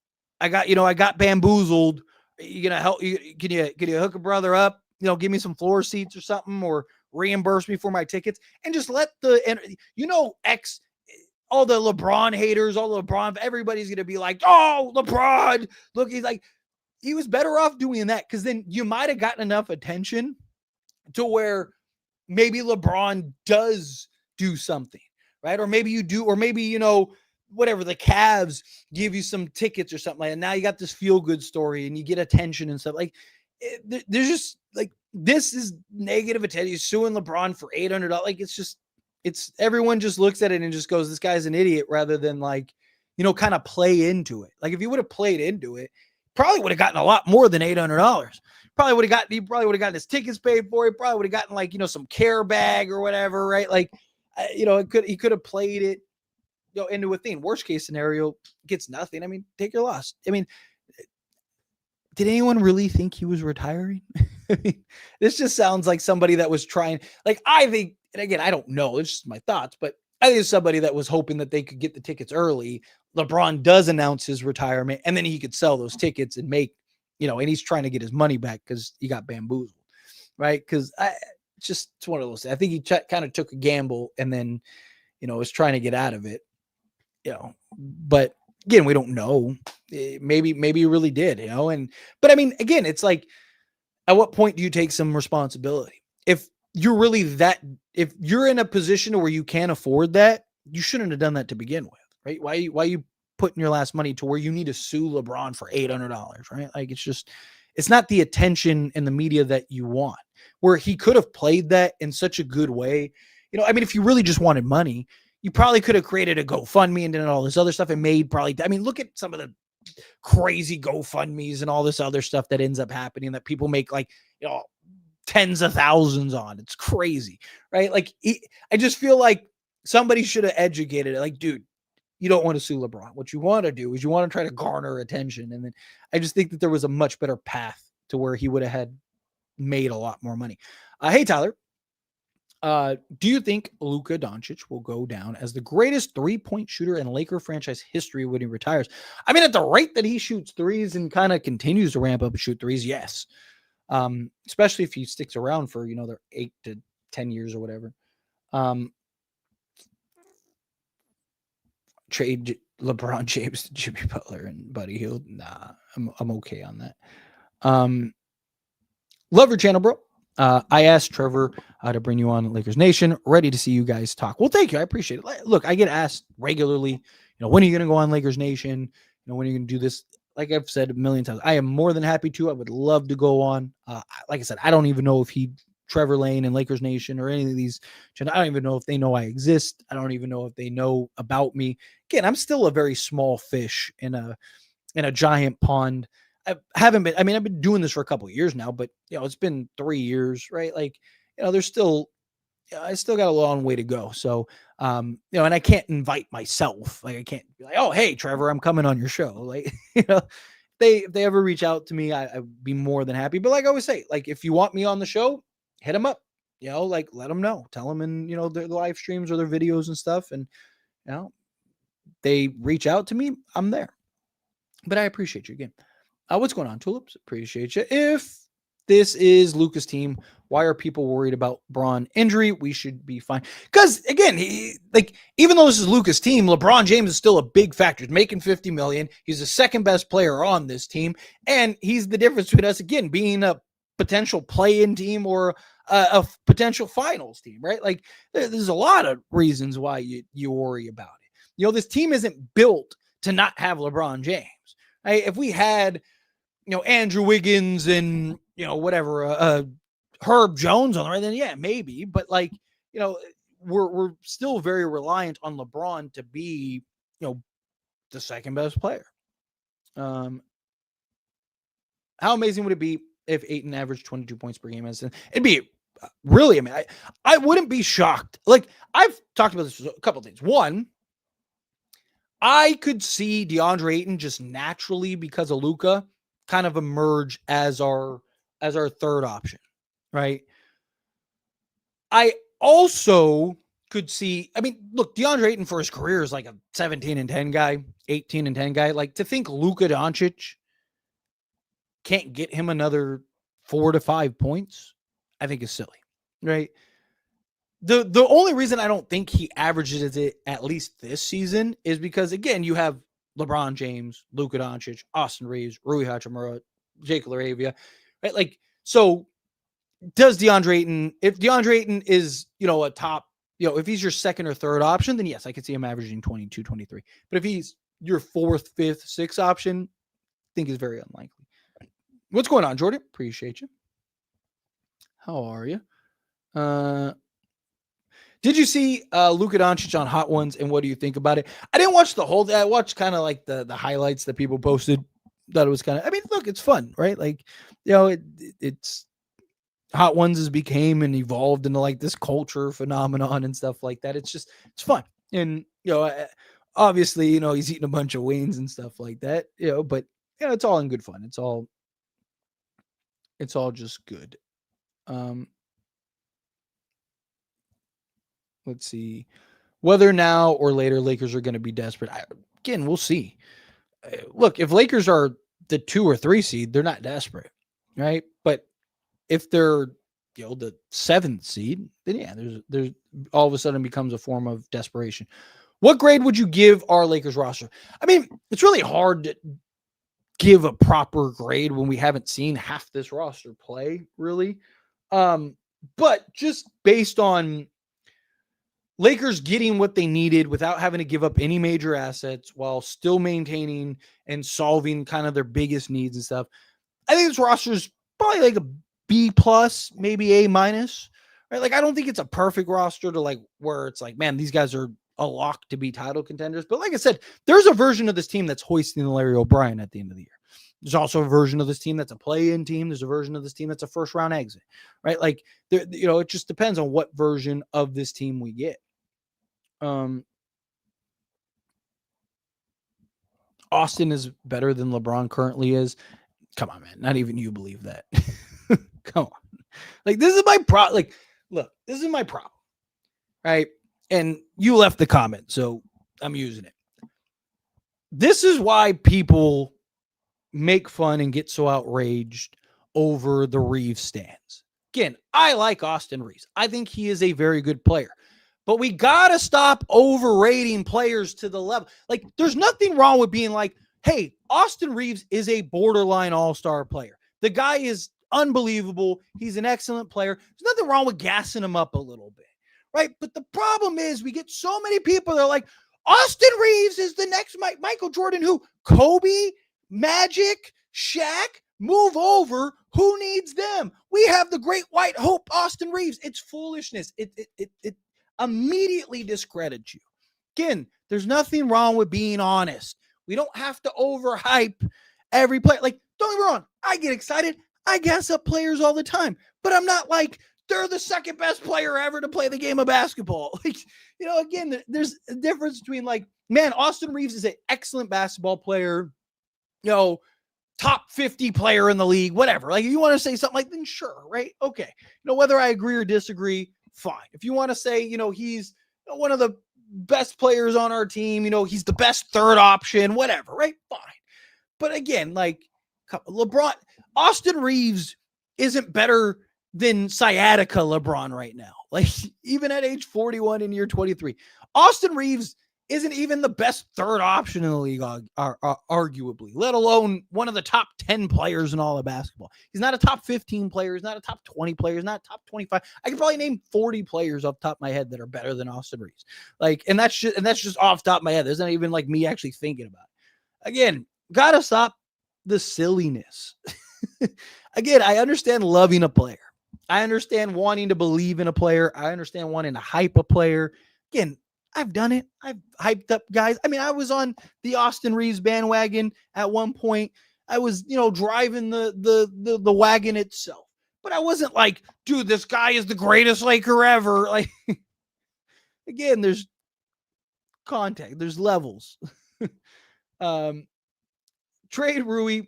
[SPEAKER 1] I got bamboozled. You gonna help? Can you hook a brother up? Give me some floor seats or something, or reimburse me for my tickets," and just let all the LeBron haters, all the LeBron, everybody's gonna be "Oh, LeBron, look, he was better off doing that," because then you might have gotten enough attention to where maybe LeBron does do something, right? Or maybe you do, or maybe, whatever, the Cavs give you some tickets or something and now you got this feel-good story and you get attention and stuff. There's just this is negative attention. He's suing LeBron for $800. It's just, It's everyone just looks at it and just goes, this guy's an idiot, rather than like, kind of play into it. Like if you would have played into it, probably would have gotten a lot more than $800. He probably would have gotten his tickets paid for. He probably would have gotten like, some care bag or whatever, right? Like, he could have played it, into a thing. Worst case scenario, gets nothing. I mean, take your loss. I mean, did anyone really think he was retiring? I mean, this just sounds like somebody that was trying, like, I think, and again, I don't know, it's just my thoughts, but I think it's somebody that was hoping that they could get the tickets early. LeBron does announce his retirement, and then he could sell those tickets and make, and he's trying to get his money back because he got bamboozled, right? Because it's one of those. I think he kind of took a gamble and then, was trying to get out of it, but again, we don't know. Maybe he really did, but I mean, again, it's like, at what point do you take some responsibility? If you're really if you're in a position where you can't afford that, you shouldn't have done that to begin with, right? Why are you putting your last money to where you need to sue LeBron for $800, right? Like, it's not the attention and the media that you want, where he could have played that in such a good way. I mean, if you really just wanted money, you probably could have created a GoFundMe and done all this other stuff and made look at some of the crazy GoFundMes and all this other stuff that ends up happening that people make like, tens of thousands on. It's crazy, right? Like, I just feel like somebody should have educated it. Like, dude, you don't want to sue LeBron. What you want to do is you want to try to garner attention. And then I just think that there was a much better path to where he would have had made a lot more money. Hey, Tyler. Do you think Luka Doncic will go down as the greatest three-point shooter in Laker franchise history when he retires? I mean, at the rate that he shoots threes and kind of continues to ramp up and shoot threes, yes. Especially if he sticks around for, their 8 to 10 years or whatever. Trade LeBron James to Jimmy Butler and Buddy Hield. Nah, I'm okay on that. Love your channel, bro. I asked Trevor to bring you on Lakers Nation. Ready to see you guys talk. Well, thank you. I appreciate it. Look, I get asked regularly, when are you going to go on Lakers Nation? When are you going to do this? Like I've said a million times, I am more than happy to. I would love to go on. Like I said, I don't even know if Trevor Lane and Lakers Nation or any of these, I don't even know if they know I exist. I don't even know if they know about me. Again, I'm still a very small fish in a giant pond. I've been doing this for a couple of years now, but it's been 3 years, right? Like, there's still, I still got a long way to go. So, and I can't invite myself. Like, I can't be like, oh, hey, Trevor, I'm coming on your show. Like, if they ever reach out to me, I'd be more than happy. But like I always say, like, if you want me on the show, hit them up, like, let them know, tell them in, their live streams or their videos and stuff. And, they reach out to me, I'm there. But I appreciate you again. What's going on, Tulips? Appreciate you. If this is Luka's team, why are people worried about Braun injury? We should be fine. Because again, even though this is Luka's team, LeBron James is still a big factor. He's making $50 million. He's the second best player on this team, and he's the difference between us again being a potential play-in team or a potential finals team, right? Like, there's a lot of reasons why you worry about it. This team isn't built to not have LeBron James. Right? If we had Andrew Wiggins and, whatever, Herb Jones on the right, then yeah, maybe. But like, we're still very reliant on LeBron to be, the second best player. How amazing would it be if Ayton averaged 22 points per game? It'd be really, I wouldn't be shocked. Like, I've talked about this a couple of things. One, I could see DeAndre Ayton just naturally, because of Luka, kind of emerge as our third option, right? I also could see, look, DeAndre Ayton for his career is like a 17-10 guy, 18-10 guy. Like, to think Luka Doncic can't get him another 4 to 5 points, I think is silly, right? The only reason I don't think he averages it at least this season is because, again, you have LeBron James, Luka Doncic, Austin Reeves, Rui Hachimura, Jake LaRavia, right? Like, so does DeAndre Ayton, if DeAndre Ayton is, a top, if he's your second or third option, then yes, I could see him averaging 22, 23. But if he's your fourth, fifth, sixth option, I think is very unlikely. What's going on, Jordan? Appreciate you. How are you? Did you see Luka Doncic on Hot Ones, and what do you think about it? I didn't watch the whole. I watched kind of like the highlights that people posted. Thought it was kind of. I mean, look, it's fun, right? Like, it's Hot Ones has became and evolved into like this culture phenomenon and stuff like that. It's fun, and obviously, he's eating a bunch of wings and stuff like that. But it's all in good fun. It's all just good. Let's see. Whether now or later Lakers are going to be desperate. Again, we'll see. Look, if Lakers are the 2 or 3 seed, they're not desperate, right? But if they're the 7th seed, then yeah, there's all of a sudden becomes a form of desperation. What grade would you give our Lakers roster? I mean, it's really hard to give a proper grade when we haven't seen half this roster play, really. But just based on Lakers getting what they needed without having to give up any major assets while still maintaining and solving kind of their biggest needs and stuff, I think this roster is probably like a B plus, maybe A minus, right? Like, I don't think it's a perfect roster to like where it's like, man, these guys are a lock to be title contenders. But like I said, there's a version of this team that's hoisting the Larry O'Brien at the end of the year. There's also a version of this team that's a play-in team. There's a version of this team that's a first-round exit, right? Like, it just depends on what version of this team we get. Austin is better than LeBron currently is. Come on, man. Not even you believe that. Come on. Like, this is my problem. Like, look, this is my problem, right? And you left the comment, so I'm using it. This is why people make fun and get so outraged over the Reeves stands. Again, I like Austin Reeves. I think he is a very good player. But we got to stop overrating players to the level. Like, there's nothing wrong with being like, hey, Austin Reeves is a borderline all-star player. The guy is unbelievable. He's an excellent player. There's nothing wrong with gassing him up a little bit, right? But the problem is we get so many people that are like, Austin Reeves is the next Michael Jordan who Kobe, Magic, Shaq, move over. Who needs them? We have the great white hope, Austin Reeves. It's foolishness. It immediately discredits you. Again, there's nothing wrong with being honest. We don't have to overhype every player. Like, don't get me wrong, I get excited. I gas up players all the time, but I'm not like they're the second best player ever to play the game of basketball. Like, again, there's a difference between like, man, Austin Reeves is an excellent basketball player, top 50 player in the league, whatever. Like, if you want to say something like, then sure, right? Okay. Whether I agree or disagree, fine. If you want to say, he's one of the best players on our team, he's the best third option, whatever, right? Fine. But again, like, LeBron, Austin Reeves isn't better than sciatica LeBron right now. Like, even at age 41 in year 23, Austin Reeves isn't even the best third option in the league, arguably, let alone one of the top 10 players in all of basketball. He's not a top 15 player. He's not a top 20 player. He's not a top 25. I could probably name 40 players off the top of my head that are better than Austin Reeves. Like, and that's just off the top of my head. There's not even like me actually thinking about it. Again, gotta stop the silliness. Again, I understand loving a player. I understand wanting to believe in a player. I understand wanting to hype a player. Again, I've done it. I've hyped up guys. I mean, I was on the Austin Reeves bandwagon at one point. I was, driving the wagon itself. But I wasn't like, dude, this guy is the greatest Laker ever. Like, again, there's contact. There's levels. Trade Rui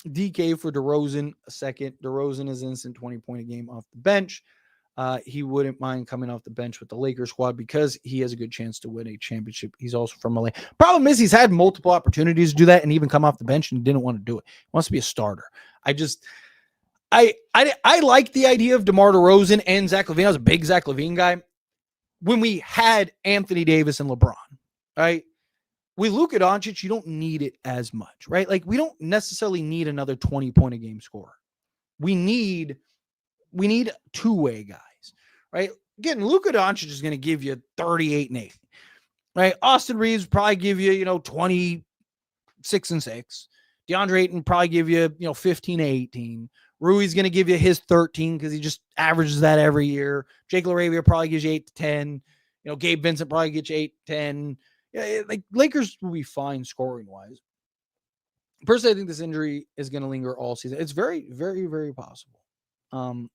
[SPEAKER 1] DK for DeRozan a second. DeRozan is instant 20-point a game off the bench. He wouldn't mind coming off the bench with the Lakers squad because he has a good chance to win a championship. He's also from LA. Problem is he's had multiple opportunities to do that and even come off the bench and didn't want to do it. He wants to be a starter. I like the idea of DeMar DeRozan and Zach LaVine. I was a big Zach LaVine guy when we had Anthony Davis and LeBron, right? With Luka Doncic, you don't need it as much, right? Like, we don't necessarily need another 20-point a game scorer. We need two-way guys, right? Again, Luka Doncic is going to give you 38 and 8, right? Austin Reeves probably give you, 26 and 6. DeAndre Ayton probably give you, 15 and 18. Rui's going to give you his 13 because he just averages that every year. Jake LaRavia probably gives you 8 to 10. Gabe Vincent probably gets you 8, 10. Yeah, like Lakers will be fine scoring wise. Personally, I think this injury is going to linger all season. It's very, very, very possible. Um,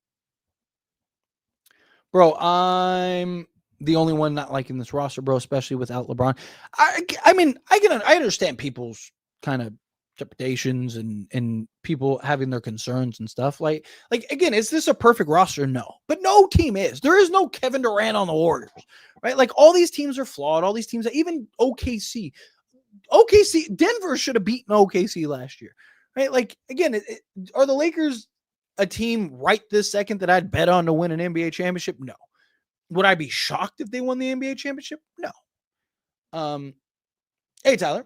[SPEAKER 1] Bro, I'm the only one not liking this roster, bro, especially without LeBron. I mean, I understand people's kind of trepidations and people having their concerns and stuff. Like again, is this a perfect roster? No, but no team is. There is no Kevin Durant on the Warriors, right? Like all these teams are flawed. All these teams, even Denver should have beaten OKC last year, right? Like again, are the Lakers a team right this second that I'd bet on to win an NBA championship? No. Would I be shocked if they won the NBA championship? No. Hey Tyler,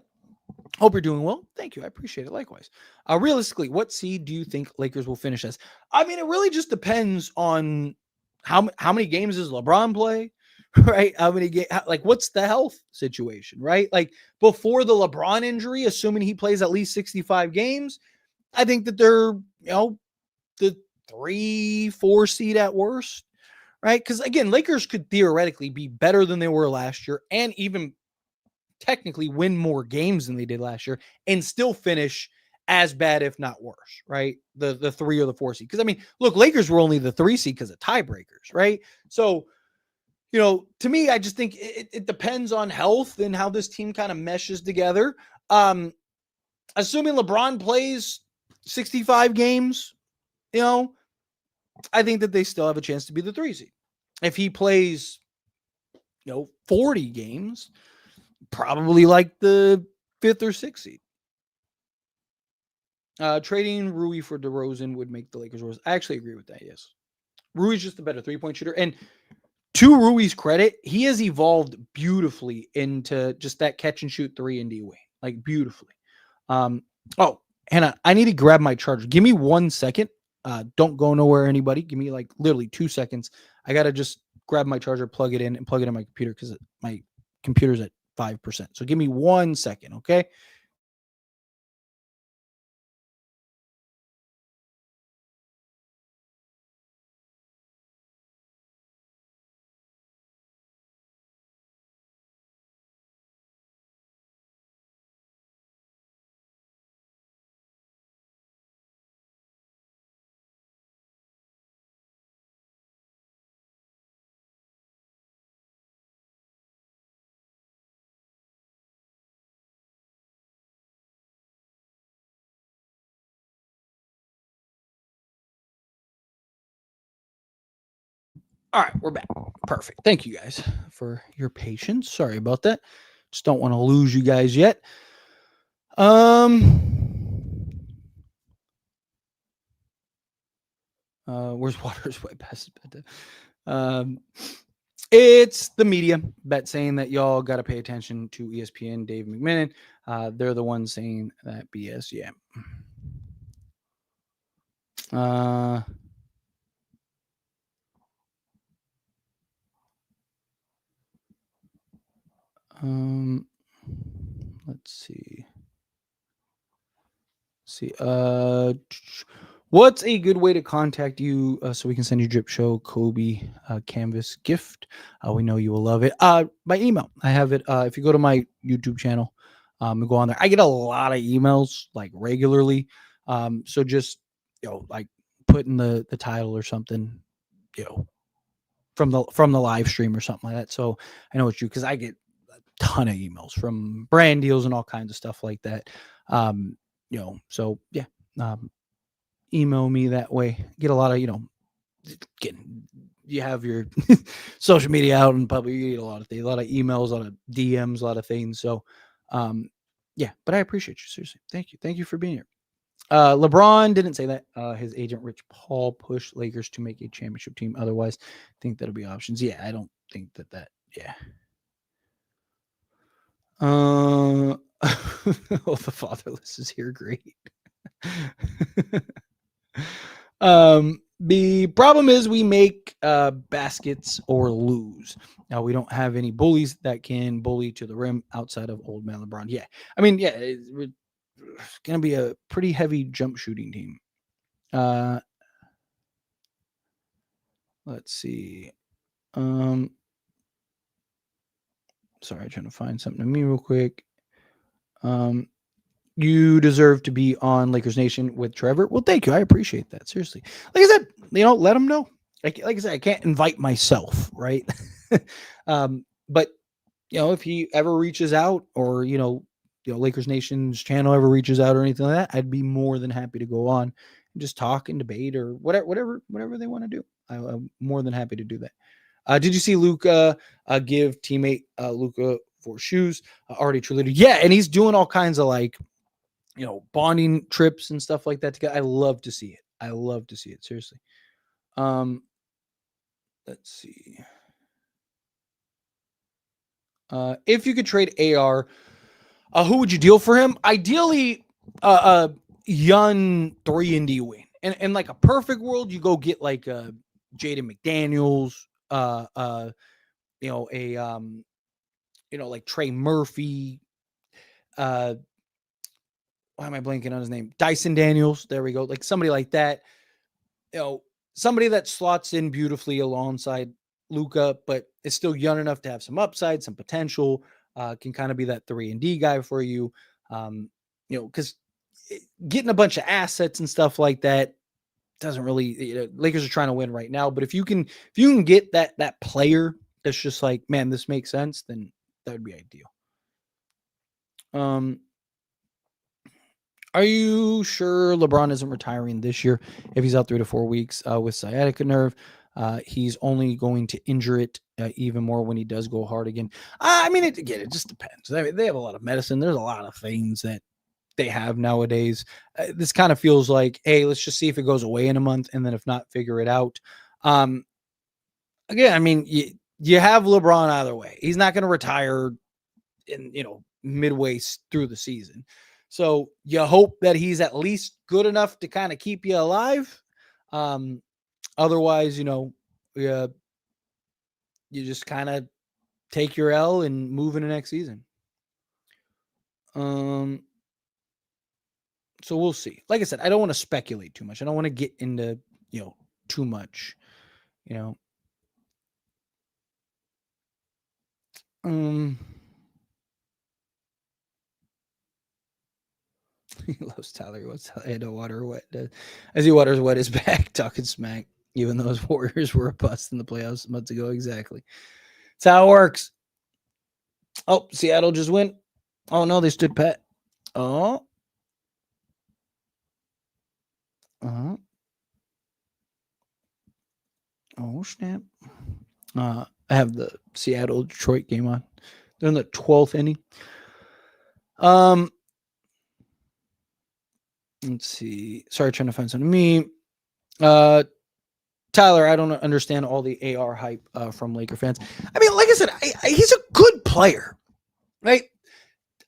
[SPEAKER 1] hope you're doing well. Thank you, I appreciate it. Likewise. Realistically, what seed do you think Lakers will finish as? I mean, it really just depends on how many games does LeBron play, right? How many games? Like, what's the health situation, right? Like before the LeBron injury, assuming he plays at least 65 games, I think that they're the 3-4 seed at worst, right? Because again, Lakers could theoretically be better than they were last year and even technically win more games than they did last year and still finish as bad, if not worse, right? The 3 or the 4 seed. Because I mean, look, Lakers were only the 3 seed because of tiebreakers, right? So, to me, I just think it depends on health and how this team kind of meshes together. Assuming LeBron plays 65 games, I think that they still have a chance to be the 3 seed. If he plays, 40 games, probably like the 5th or 6th seed. Trading Rui for DeRozan would make the Lakers worse. I actually agree with that, yes. Rui's just a better 3-point shooter. And to Rui's credit, he has evolved beautifully into just that catch and shoot 3 and D Wayne. Like beautifully. Hannah, I need to grab my charger. Give me 1 second. Don't go nowhere, anybody. Give me like literally 2 seconds. I got to just grab my charger, plug it in, and plug it in my computer because my computer's at 5%. So give me 1 second, okay? All right, we're back. Perfect. Thank you guys for your patience. Sorry about that. Just don't want to lose you guys yet. Where's Waters way past bedtime? It's the media bet saying that y'all got to pay attention to ESPN, Dave McMillan. They're the ones saying that BS. Yeah. Let's see. What's a good way to contact you so we can send you Drip Show Kobe canvas gift? We know you will love it. By email, I have it. If you go to my YouTube channel, and go on there, I get a lot of emails like regularly. So just like put in the title or something, from the live stream or something like that. So I know it's you because I get a ton of emails from brand deals and all kinds of stuff like that. So yeah, email me that way. Get a lot of, you have your social media out in public, you get a lot of things, a lot of emails, a lot of DMs, a lot of things. So, yeah, but I appreciate you. Seriously. Thank you. Thank you for being here. LeBron didn't say that. His agent, Rich Paul, pushed Lakers to make a championship team. Otherwise, I think that'll be options. Yeah, I don't think that, yeah. Oh, the fatherless is here. Great. The problem is we make baskets or lose. Now we don't have any bullies that can bully to the rim outside of old man LeBron. Yeah, I mean, yeah, it's gonna be a pretty heavy jump shooting team. Let's see. Sorry, trying to find something to me real quick. You deserve to be on Lakers Nation with Trevor. Well, thank you. I appreciate that. Seriously. Like I said, let him know. Like I said, I can't invite myself, right? But if he ever reaches out, or Lakers Nation's channel ever reaches out or anything like that, I'd be more than happy to go on and just talk and debate or whatever they want to do. I'm more than happy to do that. Did you see Luka give teammate Luka 4 shoes? Already truly, yeah, and he's doing all kinds of like bonding trips and stuff like that together. I love to see it. I love to see it. Seriously. Let's see. If you could trade AR, who would you deal for him? Ideally, young 3-and-D wing. And in like a perfect world, you go get like Jaden McDaniels, like Trey Murphy. Why am I blanking on his name? Dyson Daniels. There we go. Like somebody like that. Somebody that slots in beautifully alongside Luka, but is still young enough to have some upside, some potential. Can kind of be that 3-and-D guy for you. Because getting a bunch of assets and stuff like that doesn't really. Lakers are trying to win right now, but if you can get that player that's just like, man, this makes sense, then that would be ideal. Are you sure LeBron isn't retiring this year? If he's out 3 to 4 weeks with sciatica nerve, he's only going to injure it even more when he does go hard again. I mean, it just depends. I mean, they have a lot of medicine. There's a lot of things that they have nowadays. This kind of feels like, hey, let's just see if it goes away in a month, and then if not, figure it out. Again, I mean, you have LeBron either way. He's not going to retire in midway through the season. So you hope that he's at least good enough to kind of keep you alive. Otherwise, you just kind of take your L and move into next season. So we'll see. Like I said, I don't want to speculate too much. I don't want to get into, too much, He loves Tyler. What's head of water wet? As he waters wet his back, talking smack, even though his Warriors were a bust in the playoffs months ago. Exactly. That's how it works. Oh, Seattle just went. Oh, no, they stood pat. Oh. Uh-huh. Oh, snap. I have the Seattle-Detroit game on. They're in the 12th inning. Let's see. Sorry, trying to find something. Me. Tyler, I don't understand all the AR hype from Laker fans. I mean, like I said, he's a good player, right?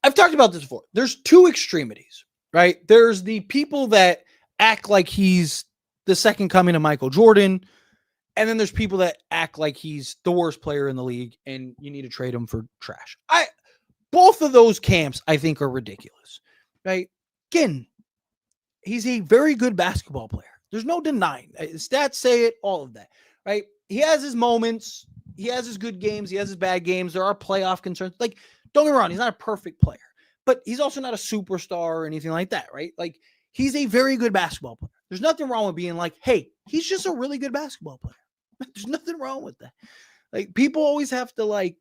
[SPEAKER 1] I've talked about this before. There's two extremities, right? There's the people that act like he's the second coming of Michael Jordan, and then there's people that act like he's the worst player in the league and you need to trade him for trash. Both of those camps, I think, are ridiculous, right? Again, he's a very good basketball player. There's no denying. Stats say it, all of that, right? He has his moments. He has his good games. He has his bad games. There are playoff concerns. Like, don't get me wrong, he's not a perfect player, but he's also not a superstar or anything like that, right? Like, he's a very good basketball player. There's nothing wrong with being like, hey, he's just a really good basketball player. There's nothing wrong with that. Like, people always have to like,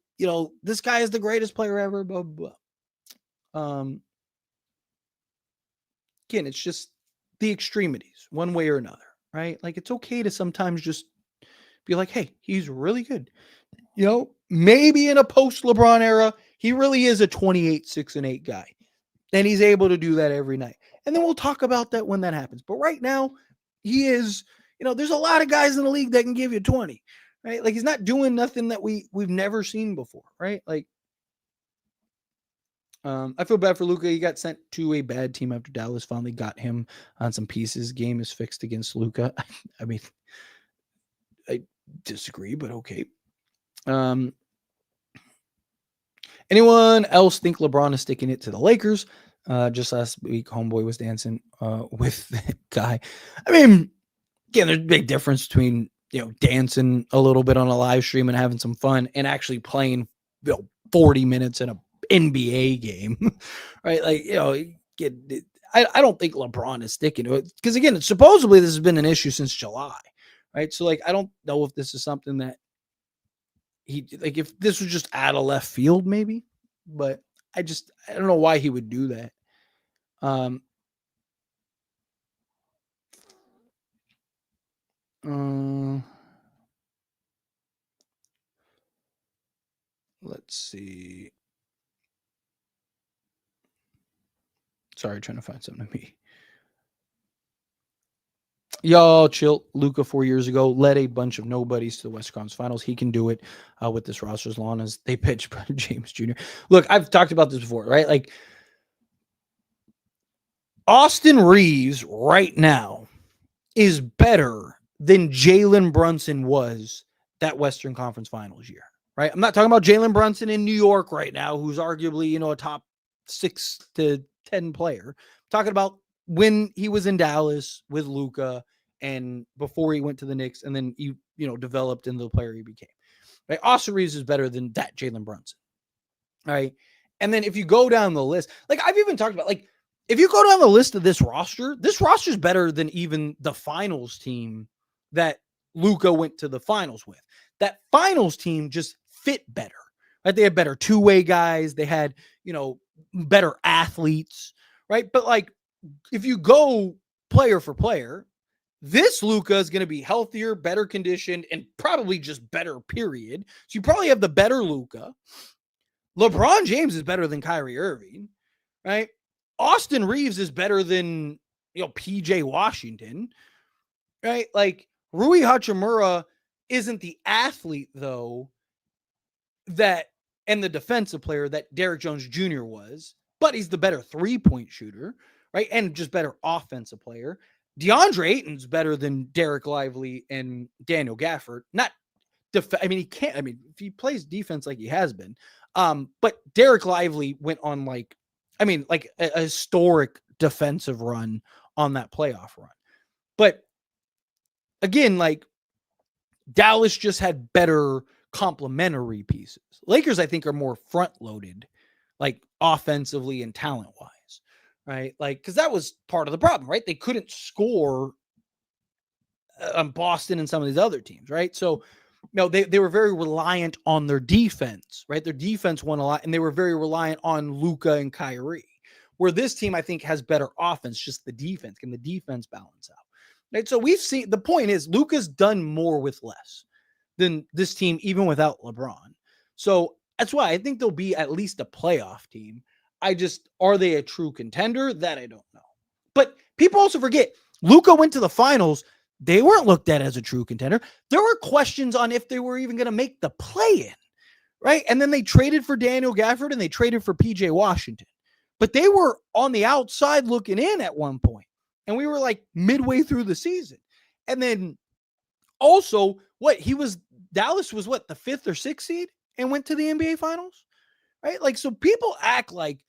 [SPEAKER 1] this guy is the greatest player ever, blah, blah, blah. Again, it's just the extremities, one way or another, right? Like, it's okay to sometimes just be like, hey, he's really good. Maybe in a post-LeBron era, he really is a 28, 6-8 guy. And he's able to do that every night. And then we'll talk about that when that happens. But right now, he is, there's a lot of guys in the league that can give you 20, right? Like, he's not doing nothing that we've never seen before, right? Like, I feel bad for Luka. He got sent to a bad team after Dallas finally got him on some pieces. Game is fixed against Luka. I mean, I disagree, but okay. Anyone else think LeBron is sticking it to the Lakers? Just last week, homeboy was dancing with that guy. I mean, again, there's a big difference between dancing a little bit on a live stream and having some fun and actually playing 40 minutes in a NBA game, right? Like, I don't think LeBron is sticking to it because, again, supposedly this has been an issue since July, right? So, like, I don't know if this is something that if this was just out of left field, maybe, but I don't know why he would do that. Um, let's see. Sorry, trying to find something to be. Y'all chill. Luka 4 years ago led a bunch of nobodies to the Western Conference Finals. He can do it with this roster as long as they pitch James Jr. Look, I've talked about this before, right? Like, Austin Reeves right now is better than Jalen Brunson was that Western Conference Finals year, right? I'm not talking about Jalen Brunson in New York right now, who's arguably, a top 6 to 10 player. I'm talking about when he was in Dallas with Luka and before he went to the Knicks and then he, developed into the player he became. Right? Austin Reeves is better than that Jalen Brunson. All right. And then if you go down the list, like I've even talked about, like, if you go down the list of this roster is better than even the finals team that Luka went to the finals with. That finals team just fit better. Right? They had better two-way guys. They had, better athletes. Right. But, like, if you go player for player, this Luka is going to be healthier, better conditioned, and probably just better, period. So you probably have the better Luka. LeBron James is better than Kyrie Irving, right? Austin Reeves is better than, PJ Washington, right? Like, Rui Hachimura isn't the athlete, though, and the defensive player that Derrick Jones Jr. was, but he's the better three-point shooter, right? And just better offensive player. DeAndre Ayton's better than Derek Lively and Daniel Gafford. He can't. I mean, if he plays defense like he has been, but Derek Lively went on a historic defensive run on that playoff run. But again, like, Dallas just had better complementary pieces. Lakers, I think, are more front loaded, like offensively and talent wise, right? Like, because that was part of the problem, right? They couldn't score on Boston and some of these other teams, right? So, they were very reliant on their defense, right? Their defense won a lot, and they were very reliant on Luka and Kyrie. Where this team, I think, has better offense, just the defense. Can the defense balance out? Right? So we've seen, the point is, Luka's done more with less than this team, even without LeBron. So that's why I think they'll be at least a playoff team. Are they a true contender? That I don't know. But people also forget, Luka went to the finals. They weren't looked at as a true contender. There were questions on if they were even going to make the play-in, right? And then they traded for Daniel Gafford and they traded for PJ Washington. But they were on the outside looking in at one point. And we were like midway through the season. And then also, Dallas was the 5th or 6th seed and went to the NBA Finals, right? Like, so people act like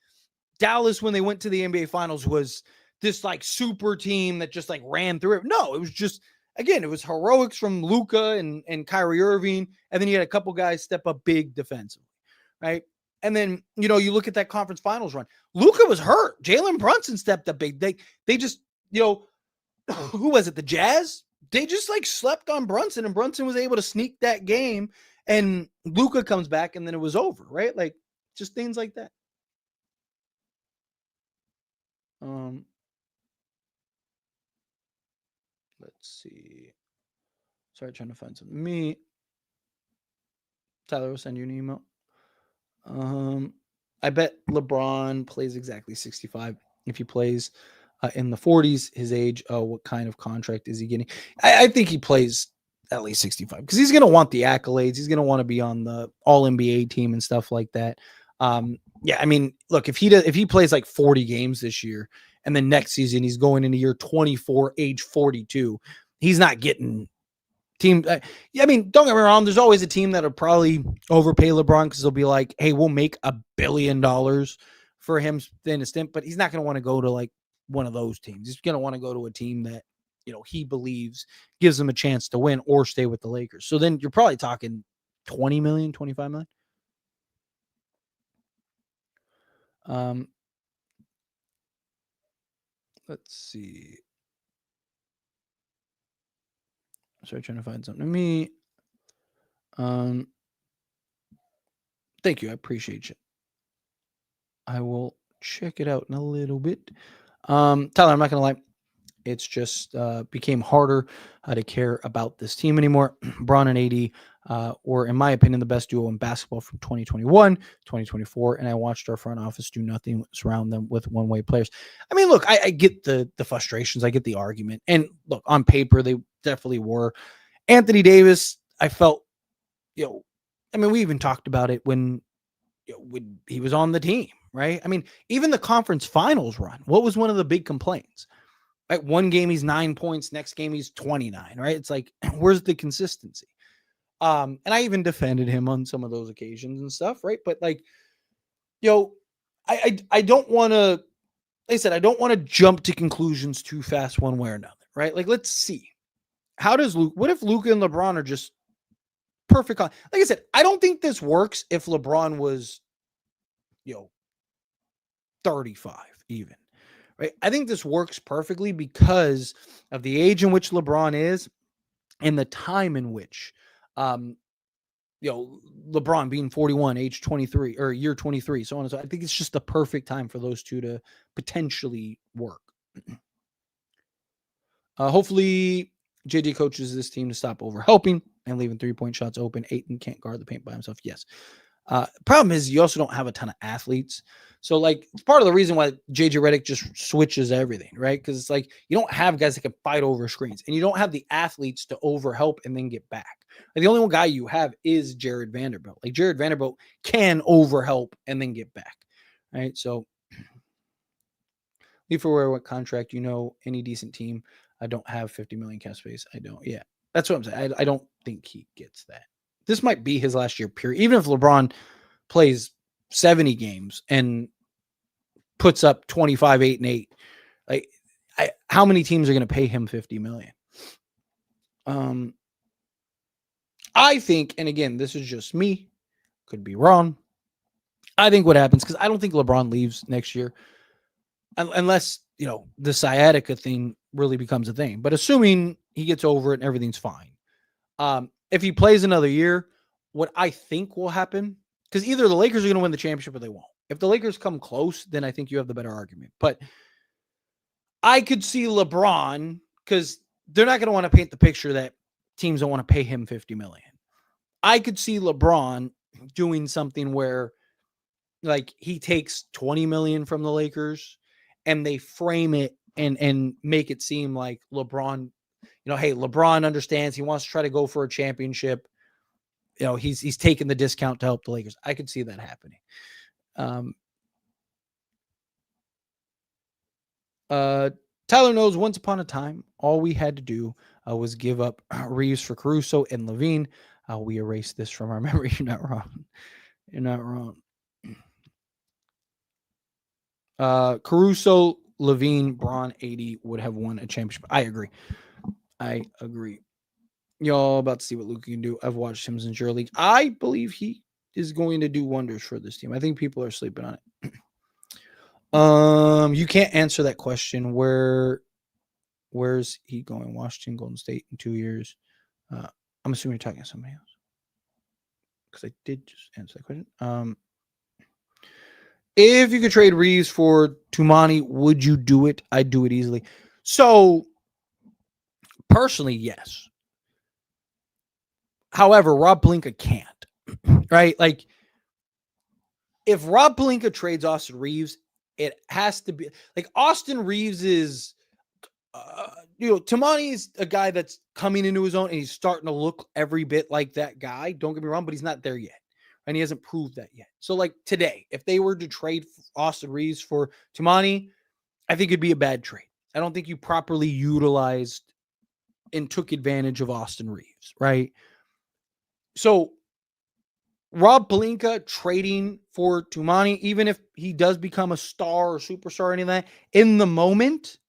[SPEAKER 1] Dallas, when they went to the NBA Finals, was this like super team that just like ran through it. No, it was just, again, it was heroics from Luka and Kyrie Irving. And then you had a couple guys step up big defensively, right? And then, you look at that conference finals run. Luka was hurt. Jalen Brunson stepped up big. They just, who was it? The Jazz? They just like slept on Brunson, and Brunson was able to sneak that game, and Luka comes back, and then it was over, right? Like, just things like that. Let's see. Sorry, trying to find something. Tyler will send you an email. I bet LeBron plays exactly 65. If he plays in the 40s, his age, what kind of contract is he getting? I think he plays at least 65 because he's going to want the accolades. He's going to want to be on the All NBA team and stuff like that. Yeah, I mean, look, if he plays like 40 games this year, and then next season he's going into year 24, age 42, he's not getting team. Yeah, I mean, don't get me wrong. There's always a team that'll probably overpay LeBron because they'll be like, "Hey, we'll make $1 billion for him in a stint," but he's not going to want to go to like one of those teams. He's going to want to go to a team that he believes gives him a chance to win or stay with the Lakers. So then you're probably talking 20 million, 25 million. Um, let's see. Sorry, trying to find something to me. Um, thank you. I appreciate you. I will check it out in a little bit. Tyler, I'm not gonna lie. It's just became harder to care about this team anymore. Braun and AD were, in my opinion, the best duo in basketball from 2021, 2024, and I watched our front office do nothing but surround them with one-way players. I mean, look, I get the frustrations. I get the argument. And look, on paper, they definitely were. Anthony Davis, I felt, I mean, we even talked about it when he was on the team, right? I mean, even the conference finals run, what was one of the big complaints? Right, one game he's 9 points, next game he's 29, right? It's like, where's the consistency? And I even defended him on some of those occasions and stuff, right? But like, I don't want to, like I said, I don't want to jump to conclusions too fast one way or another, right? Like, let's see. What if Luka and LeBron are just perfect? Like I said, I don't think this works if LeBron was, 35 even. Right? I think this works perfectly because of the age in which LeBron is and the time in which, um, LeBron being 41, age 23 or year 23, so on and so. I think it's just the perfect time for those two to potentially work. Hopefully, JJ coaches this team to stop overhelping and leaving 3-point shots open. Ayton can't guard the paint by himself. Yes. Problem is, you also don't have a ton of athletes. So, like, it's part of the reason why JJ Redick just switches everything, right? Because it's like you don't have guys that can fight over screens, and you don't have the athletes to overhelp and then get back. Like, the only one guy you have is Jared Vanderbilt. Like, Jared Vanderbilt can overhelp and then get back, right? So, leave for what contract, any decent team. I don't have 50 million cap space. I don't. Yeah, that's what I'm saying. I don't think he gets that. This might be his last year, period. Even if LeBron plays 70 games and puts up 25, 8, and 8, like, how many teams are going to pay him 50 million? I think, and again, this is just me, could be wrong. I think what happens, because I don't think LeBron leaves next year unless, the sciatica thing really becomes a thing. But assuming he gets over it and everything's fine. If he plays another year, what I think will happen, because either the Lakers are going to win the championship or they won't. If the Lakers come close, then I think you have the better argument. But I could see LeBron, because they're not going to want to paint the picture that teams don't want to pay him 50 million. I could see LeBron doing something where, like, he takes 20 million from the Lakers and they frame it and make it seem like LeBron, hey, LeBron understands he wants to try to go for a championship. He's taking the discount to help the Lakers. I could see that happening. Tyler knows once upon a time, all we had to do was give up Reeves for Caruso and Levine. We erased this from our memory. You're not wrong. You're not wrong. Caruso, Levine, Braun, 80 would have won a championship. I agree. Y'all about to see what Luka can do. I've watched him since EuroLeague. I believe he is going to do wonders for this team. I think people are sleeping on it. You can't answer that question. Where's he going? Washington, Golden State in 2 years. I'm assuming you're talking to somebody else, because I did just answer that question. If you could trade Reeves for Tumani, would you do it? I'd do it easily. So, personally, yes. However, Rob Pelinka can't, right? Like, if Rob Pelinka trades Austin Reeves, it has to be like Austin Reeves is, Tumani is a guy that's coming into his own and he's starting to look every bit like that guy. Don't get me wrong, but he's not there yet. And he hasn't proved that yet. So, like, today, if they were to trade Austin Reeves for Tumani, I think it'd be a bad trade. I don't think you properly utilized and took advantage of Austin Reeves, right? So, Rob Pelinka trading for Tumani, even if he does become a star or superstar or anything like that, in the moment,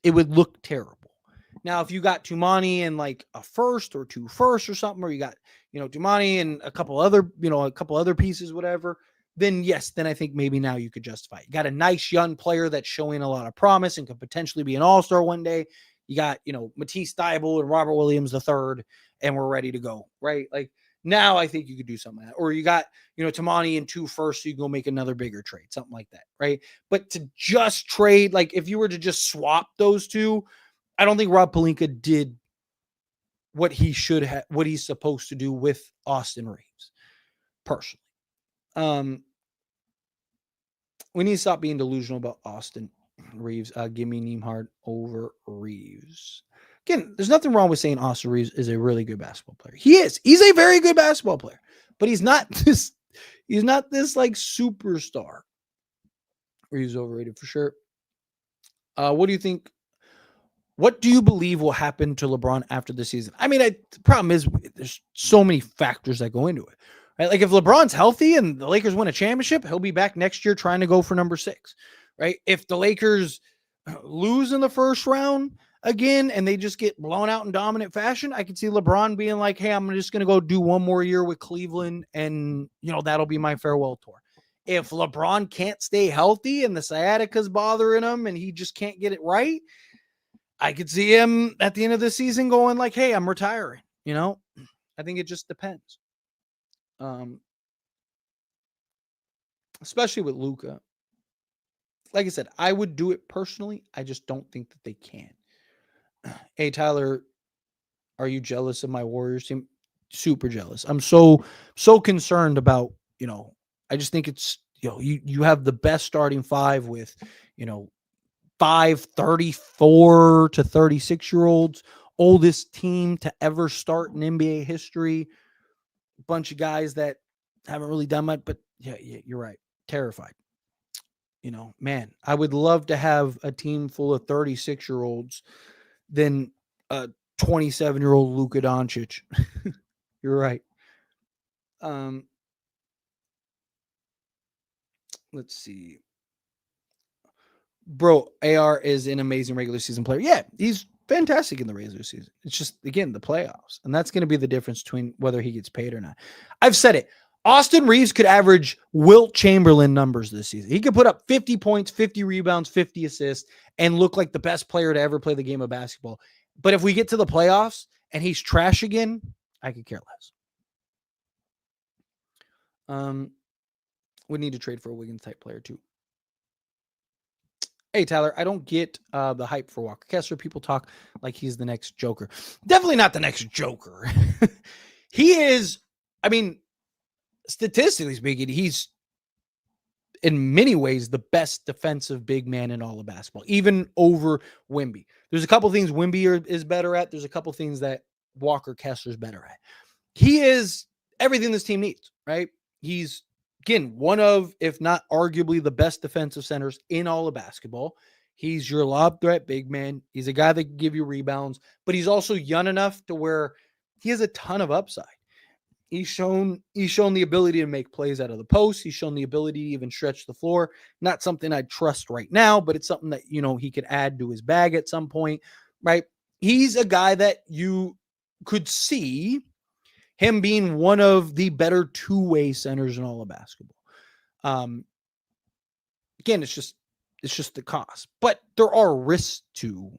[SPEAKER 1] it would look terrible. Now, if you got Tumani and like a first or 2 firsts or something, or you got, Tumani and a couple other pieces, whatever, then yes, then I think maybe now you could justify it. You got a nice young player that's showing a lot of promise and could potentially be an all-star one day. You got, Matisse Thybulle and Robert Williams III, and we're ready to go, right? Like now I think you could do something like that. Or you got, Tamani and 2 firsts, so you can go make another bigger trade, something like that, right? But to just trade, like if you were to just swap those two, I don't think Rob Pelinka did what he should have, what he's supposed to do with Austin Reeves, personally. We need to stop being delusional about Austin Reeves. Give me Nembhard over Reeves. Again, there's nothing wrong with saying Austin Reeves is a really good basketball player. He is. He's a very good basketball player, but he's not this. He's not this like superstar. Reeves overrated for sure. What do you think? What do you believe will happen to LeBron after the season? I mean, the problem is there's so many factors that go into it. Right? Like if LeBron's healthy and the Lakers win a championship, he'll be back next year trying to go for number 6. Right? If the Lakers lose in the first round again and they just get blown out in dominant fashion, I could see LeBron being like, hey, I'm just going to go do one more year with Cleveland and, that'll be my farewell tour. If LeBron can't stay healthy and the sciatica's bothering him and he just can't get it right, I could see him at the end of the season going like, hey, I'm retiring. I think it just depends. Especially with Luka. Like I said, I would do it personally. I just don't think that they can. Hey, Tyler, are you jealous of my Warriors team? Super jealous. I'm so concerned about, I just think it's, you have the best starting 5 with, 5 34 to 36-year-olds, oldest team to ever start in NBA history. A bunch of guys that haven't really done much, but yeah, you're right. Terrified. Man, I would love to have a team full of 36-year-olds than a 27-year-old Luka Doncic. You're right. Let's see. Bro, AR is an amazing regular season player. Yeah, he's fantastic in the regular season. It's just, again, the playoffs. And that's going to be the difference between whether he gets paid or not. I've said it. Austin Reeves could average Wilt Chamberlain numbers this season. He could put up 50 points, 50 rebounds, 50 assists, and look like the best player to ever play the game of basketball. But if we get to the playoffs and he's trash again, I could care less. We need to trade for a Wiggins type player too. Hey, Tyler, I don't get the hype for Walker Kessler. People talk like he's the next Joker. Definitely not the next Joker. He is, I mean, statistically speaking, he's in many ways the best defensive big man in all of basketball, even over Wemby. There's a couple things Wemby is better at. There's a couple things that Walker Kessler's better at. He is everything this team needs, right? He's, again, one of, if not arguably, the best defensive centers in all of basketball. He's your lob threat big man. He's a guy that can give you rebounds, but he's also young enough to where he has a ton of upside. He's shown the ability to make plays out of the post. He's shown the ability to even stretch the floor. Not something I'd trust right now, but it's something that, he could add to his bag at some point, right? He's a guy that you could see him being one of the better two-way centers in all of basketball. Again, it's just the cost, but there are risks to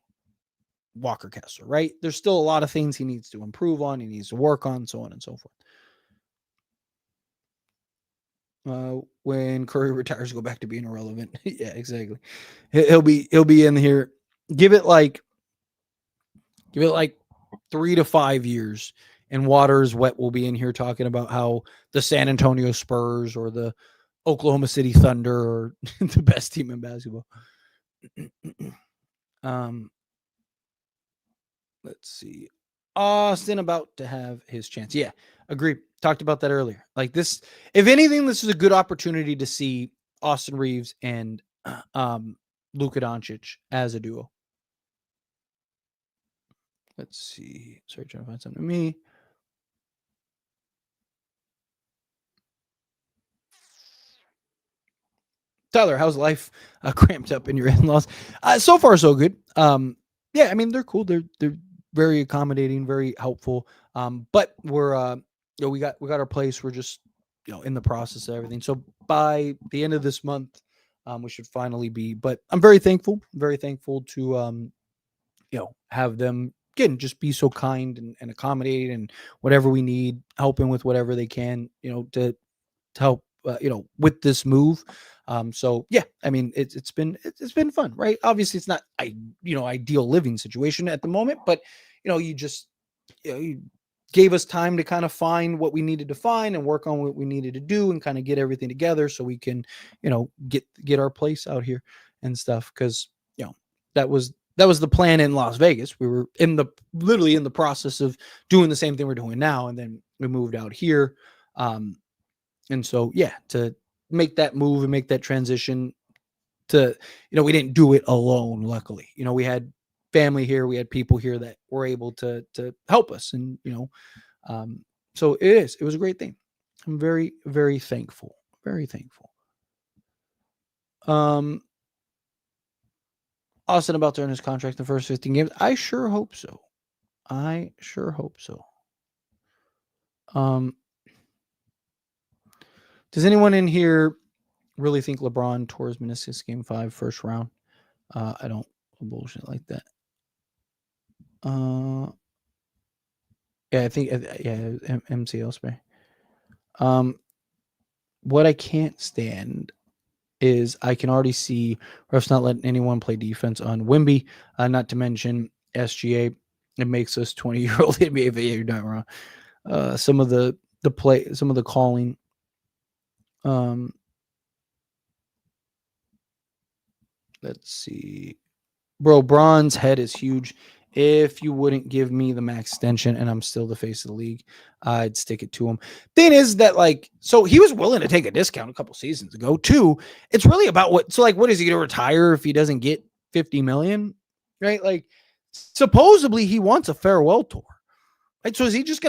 [SPEAKER 1] Walker Kessler, right? There's still a lot of things he needs to improve on. He needs to work on, so on and so forth. When Curry retires, go back to being irrelevant. Yeah, exactly. He'll be in here. Give it like 3 to 5 years, and Waters Wet will be in here talking about how the San Antonio Spurs or the Oklahoma City Thunder are the best team in basketball. Let's see. Austin about to have his chance. Yeah, agree. Talked about that earlier. Like this, if anything, this is a good opportunity to see Austin Reeves and Luka Doncic as a duo. Let's see. Sorry, trying to find something to me. Tyler, how's life cramped up in your in-laws? So far, so good. Yeah, I mean, they're cool. They're very accommodating, very helpful. But we're we got our place. We're just in the process of everything. So by the end of this month, we should finally be. But I'm very thankful to have them again just be so kind and accommodating and whatever we need, helping with whatever they can, to help with this move. So yeah, I mean it's been fun, right? Obviously it's not ideal living situation at the moment, but you just you gave us time to kind of find what we needed to find and work on what we needed to do and kind of get everything together so we can get our place out here and stuff, because that was the plan in Las Vegas. We were literally in the process of doing the same thing we're doing now, and then we moved out here. And so, yeah, to make that move and make that transition to, we didn't do it alone. Luckily, we had family here, we had people here that were able to help us, and so it was a great thing. I'm very, very thankful, very thankful. Austin about to earn his contract in the first 15 games. I sure hope so. I sure hope so. Does anyone in here really think LeBron tore his meniscus game 5 first round? I don't bullshit like that. Yeah, I think MCL spray. What I can't stand is I can already see refs not letting anyone play defense on Wimby. Not to mention SGA. It makes us 20-year-old NBA. Yeah, you're not wrong. Some of the play, some of the calling. Let's see. Bro, Braun's head is huge. If you wouldn't give me the max extension and I'm still the face of the league, I'd stick it to him. Thing is that, so he was willing to take a discount a couple seasons ago, too. It's really about what is he going to retire if he doesn't get 50 million? Right? Supposedly he wants a farewell tour. Right? So is he just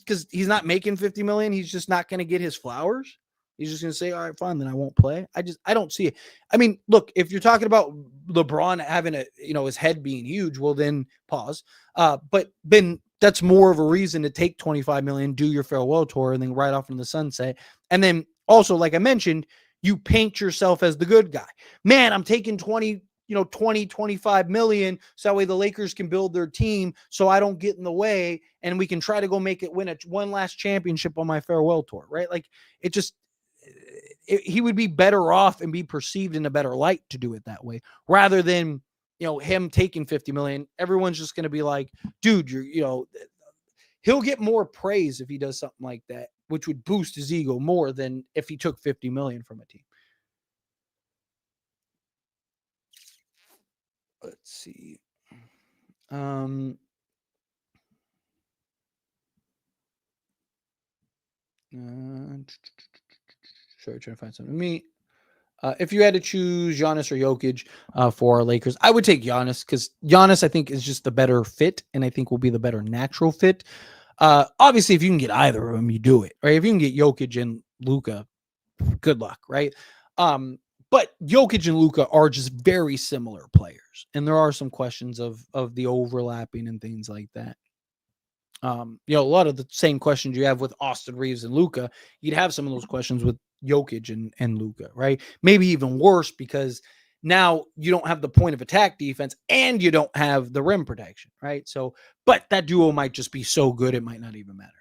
[SPEAKER 1] because he's not making 50 million, he's just not going to get his flowers? He's just going to say, all right, fine, then I won't play. I don't see it. I mean, look, if you're talking about LeBron having his head being huge, well, then pause. But then that's more of a reason to take 25 million, do your farewell tour, and then ride off into the sunset. And then also, like I mentioned, you paint yourself as the good guy. Man, I'm taking 20, 25 million. So that way the Lakers can build their team so I don't get in the way and we can try to go win one last championship on my farewell tour, right? He would be better off and be perceived in a better light to do it that way rather than, him taking 50 million. Everyone's just going to be like, dude, he'll get more praise if he does something like that, which would boost his ego more than if he took 50 million from a team. Let's see. Sorry, trying to find something. If you had to choose Giannis or Jokic for our Lakers, I would take Giannis because Giannis, I think, is just the better fit, and I think will be the better natural fit. Obviously, if you can get either of them, you do it, right? If you can get Jokic and Luka, good luck, right? But Jokic and Luka are just very similar players, and there are some questions of the overlapping and things like that. A lot of the same questions you have with Austin Reeves and Luka, you'd have some of those questions with Jokic and Luka, right? Maybe even worse because now you don't have the point of attack defense and you don't have the rim protection, right? So, but that duo might just be so good it might not even matter.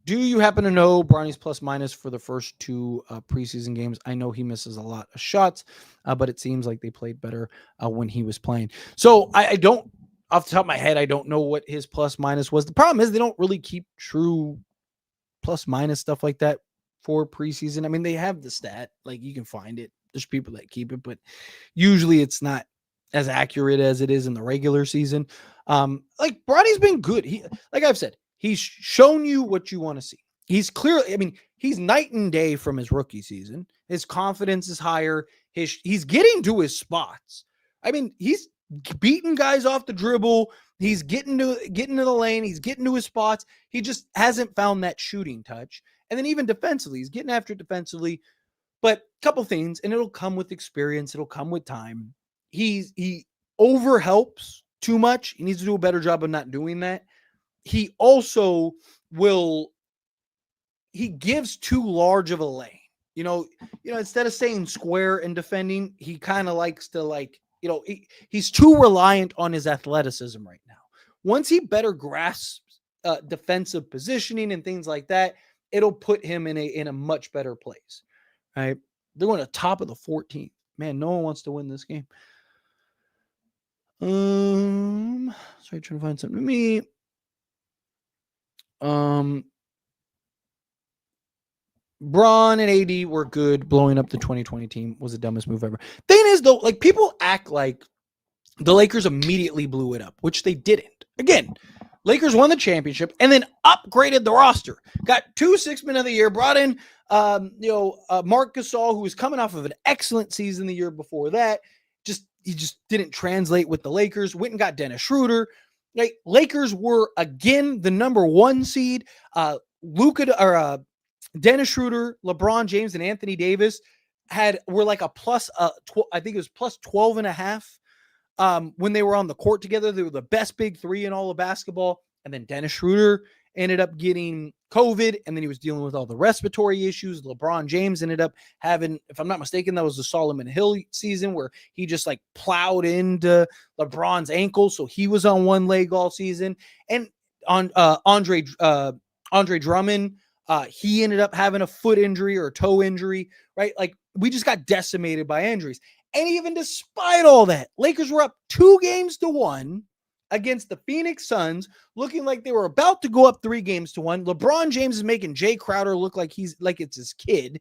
[SPEAKER 1] Do you happen to know Bronny's plus minus for the first two preseason games? I know he misses a lot of shots, but it seems like they played better when he was playing. So I don't, off the top of my head, I don't know what his plus minus was. The problem is they don't really keep true plus minus stuff like that for preseason. I mean, they have the stat, like you can find it. There's people that keep it, but usually it's not as accurate as it is in the regular season. Bronny's been good. Like I've said, he's shown you what you want to see. He's clearly, I mean, he's night and day from his rookie season. His confidence is higher. He's getting to his spots. I mean, he's beating guys off the dribble. He's getting to the lane. He's getting to his spots. He just hasn't found that shooting touch. And then even defensively, he's getting after it defensively. But a couple things, and it'll come with experience. It'll come with time. He over helps too much. He needs to do a better job of not doing that. He also he gives too large of a lane. Instead of staying square and defending, he kind of likes to he's too reliant on his athleticism right now. Once he better grasps defensive positioning and things like that, it'll put him in a much better place. Right? They're going to top of the 14th. Man, no one wants to win this game. Sorry, trying to find something to me. Braun and AD were good. Blowing up the 2020 team was the dumbest move ever. Thing is, though, like, people act like the Lakers immediately blew it up, which they didn't. Again, Lakers won the championship and then upgraded the roster. Got 2 6-man of the year. Brought in, Marc Gasol, who was coming off of an excellent season the year before that. He just didn't translate with the Lakers. Went and got Dennis Schroeder. Like, Lakers were again the number 1 seed. Dennis Schroeder, LeBron James, and Anthony Davis were like a plus. I think it was plus 12.5. When they were on the court together, they were the best big 3 in all of basketball. And then Dennis Schroeder ended up getting COVID, and then he was dealing with all the respiratory issues. LeBron James ended up having, if I'm not mistaken, that was the Solomon Hill season where he just like plowed into LeBron's ankle. So he was on one leg all season. And on Andre Drummond, he ended up having a foot injury or a toe injury, right? Like, we just got decimated by injuries. And even despite all that, Lakers were up 2-1 against the Phoenix Suns, looking like they were about to go up 3-1. LeBron James is making Jay Crowder look like it's his kid,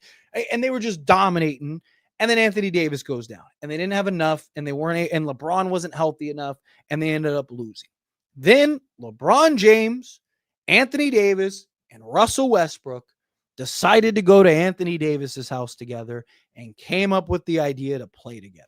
[SPEAKER 1] and they were just dominating. And then Anthony Davis goes down, and they didn't have enough, and and LeBron wasn't healthy enough, and they ended up losing. Then LeBron James, Anthony Davis, and Russell Westbrook decided to go to Anthony Davis's house together and came up with the idea to play together.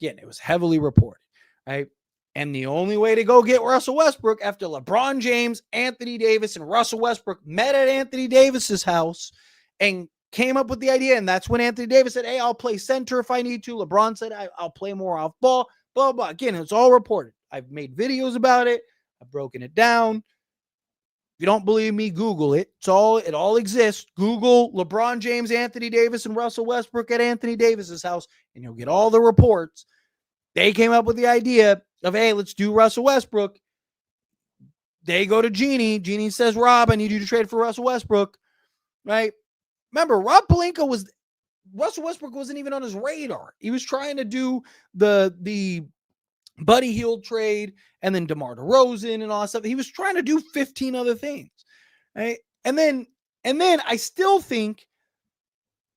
[SPEAKER 1] Again, it was heavily reported, right? And the only way to go get Russell Westbrook, after LeBron James, Anthony Davis, and Russell Westbrook met at Anthony Davis's house and came up with the idea, and that's when Anthony Davis said, hey, I'll play center if I need to. LeBron said, I'll play more off ball, blah, blah. Again, it's all reported. I've made videos about it. I've broken it down. If you don't believe me, Google it. It all exists. Google LeBron James, Anthony Davis, and Russell Westbrook at Anthony Davis's house, and you'll get all the reports. They came up with the idea of, hey, let's do Russell Westbrook. They go to Jeannie. Jeannie says, Rob, I need you to trade for Russell Westbrook, right? Remember, Russell Westbrook wasn't even on his radar. He was trying to do the Buddy Hield trade and then DeMar DeRozan and all that stuff. He was trying to do 15 other things, right? And then I still think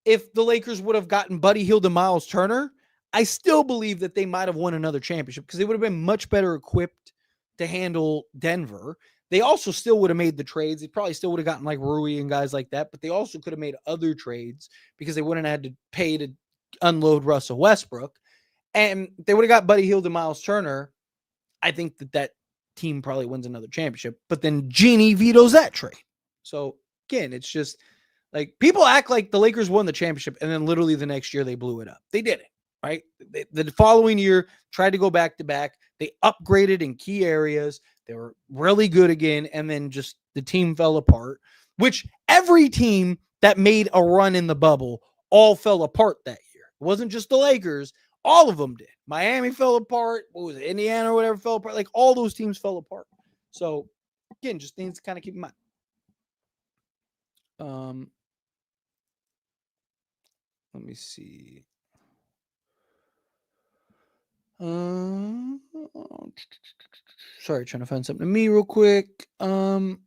[SPEAKER 1] if the Lakers would have gotten Buddy Hield and Miles Turner, I still believe that they might have won another championship because they would have been much better equipped to handle Denver. They also still would have made the trades. They probably still would have gotten like Rui and guys like that, but they also could have made other trades because they wouldn't have had to pay to unload Russell Westbrook. And they would have got Buddy Hield and Miles Turner. I think that team probably wins another championship, but then Jeannie vetoes that trade. So again, it's just like people act like the Lakers won the championship and then literally the next year they blew it up. They didn't. Right? The following year, tried to go back to back. They upgraded in key areas. They were really good again. And then just the team fell apart, which every team that made a run in the bubble all fell apart that year. It wasn't just the Lakers. All of them did. Miami fell apart. What was it? Indiana or whatever fell apart. Like all those teams fell apart. So again, just things to kind of keep in mind. Let me see. Sorry, trying to find something to me real quick. I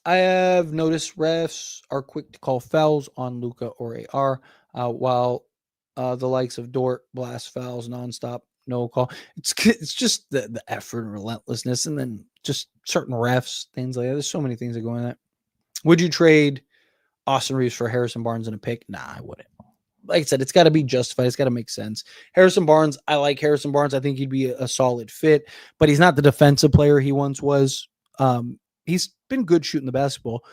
[SPEAKER 1] have noticed refs are quick to call fouls on Luka or AR, while the likes of Dort blast fouls nonstop, no call. It's just the effort and relentlessness, and then just certain refs, things like that. There's so many things that go in that. Would you trade Austin Reeves for Harrison Barnes in a pick? Nah, I wouldn't. Like I said, it's got to be justified. It's got to make sense. Harrison Barnes, I like Harrison Barnes. I think he'd be a solid fit, but he's not the defensive player he once was. He's been good shooting the basketball.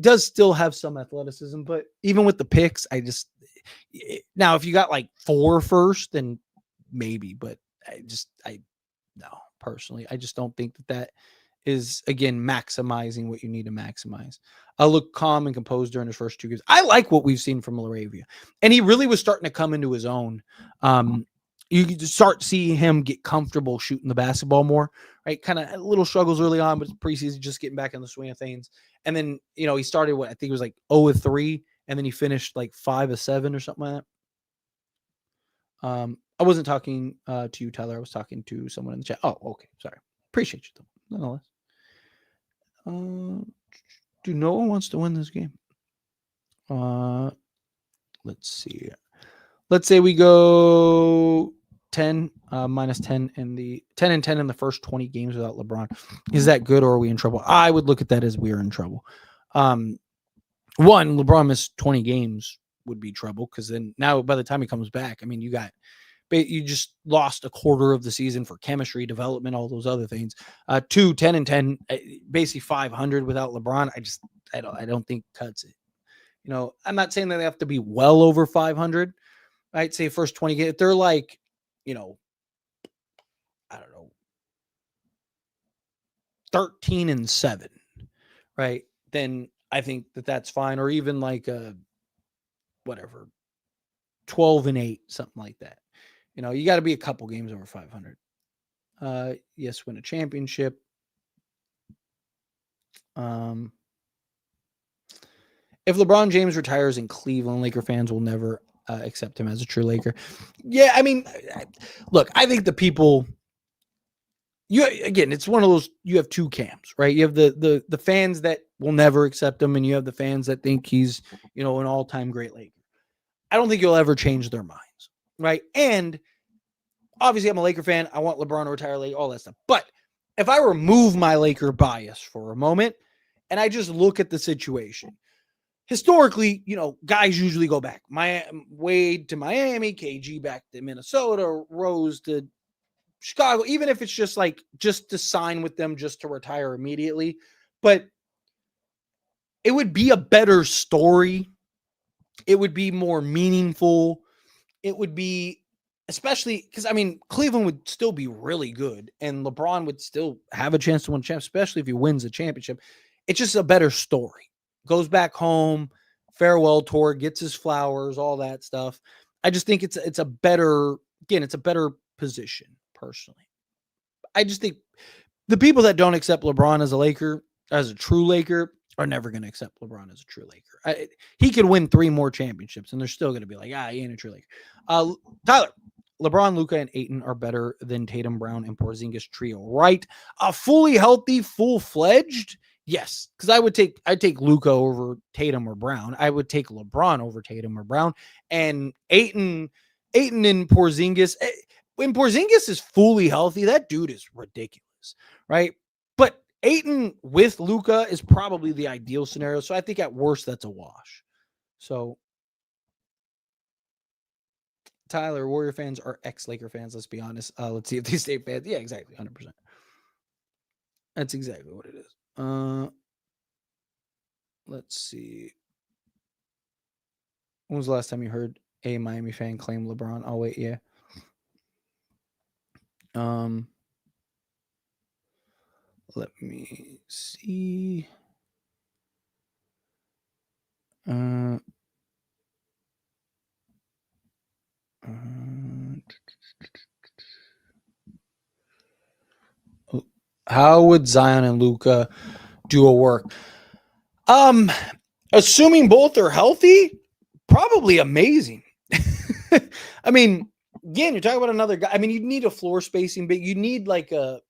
[SPEAKER 1] Does still have some athleticism, but even with the picks, now if you got like 4 first, then maybe, but no, personally, I just don't think that is, again, maximizing what you need to maximize. I'll look calm and composed during his first 2 games. I like what we've seen from Laravia, and he really was starting to come into his own. You could start seeing him get comfortable shooting the basketball more, right? Kind of little struggles early on, but preseason just getting back in the swing of things. And then, he started what I think it was like 0-3, and then he finished like 5-7 or something like that. I wasn't talking to you, Tyler. I was talking to someone in the chat. Oh, okay. Sorry. Appreciate you, though, nonetheless. No one wants to win this game. Let's see. Let's say we go 10, minus 10 in the 10 and 10 in the first 20 games without LeBron. Is that good, or are we in trouble? I would look at that as we're in trouble. One, LeBron missed 20 games would be trouble, because then now by the time he comes back, I mean, you just lost a quarter of the season for chemistry, development, all those other things. 2, 10 and 10, basically 500 without LeBron. I don't think cuts it. I'm not saying that they have to be well over 500. I'd say first 20 games, if they're like, I don't know, 13-7, right? Then I think that's fine. Or even like whatever, 12-8, something like that. You got to be a couple games over 500. Yes, win a championship. If LeBron James retires in Cleveland, Laker fans will never accept him as a true Laker. Yeah, I mean, look, I think the people, again, it's one of those, you have two camps, right? You have the fans that will never accept him, and you have the fans that think he's, an all-time great Laker. I don't think you'll ever change their minds, right? And obviously, I'm a Laker fan. I want LeBron to retire late, all that stuff. But if I remove my Laker bias for a moment and I just look at the situation, historically, guys usually go back. Wade to Miami, KG back to Minnesota, Rose to Chicago, even if it's just to sign with them, just to retire immediately. But it would be a better story. It would be more meaningful. It would be, especially because, Cleveland would still be really good, and LeBron would still have a chance to win a championship, especially if he wins a championship. It's just a better story. Goes back home, farewell tour, gets his flowers, all that stuff. I just think it's a better position, personally. I just think the people that don't accept LeBron as a true Laker, are never going to accept LeBron as a true Laker. He could win 3 more championships, and they're still going to be like, he ain't a true Laker. Tyler, LeBron, Luka, and Ayton are better than Tatum, Brown, and Porzingis trio, right? Fully healthy, full-fledged, yes. Because I'd take Luka over Tatum or Brown. I would take LeBron over Tatum or Brown. And Ayton and Porzingis, when Porzingis is fully healthy, that dude is ridiculous, right? But Ayton with Luka is probably the ideal scenario. So I think at worst, that's a wash. So Tyler, Warrior fans are ex-Laker fans. Let's be honest. Let's see if they stay fans. Yeah, exactly. 100%. That's exactly what it is. Let's see. When was the last time you heard a Miami fan claim LeBron? Oh, wait. Yeah. Let me see. How would Zion and Luka duo work? Assuming both are healthy, probably amazing. Again, you're talking about another guy. You need a floor spacing, but you need like a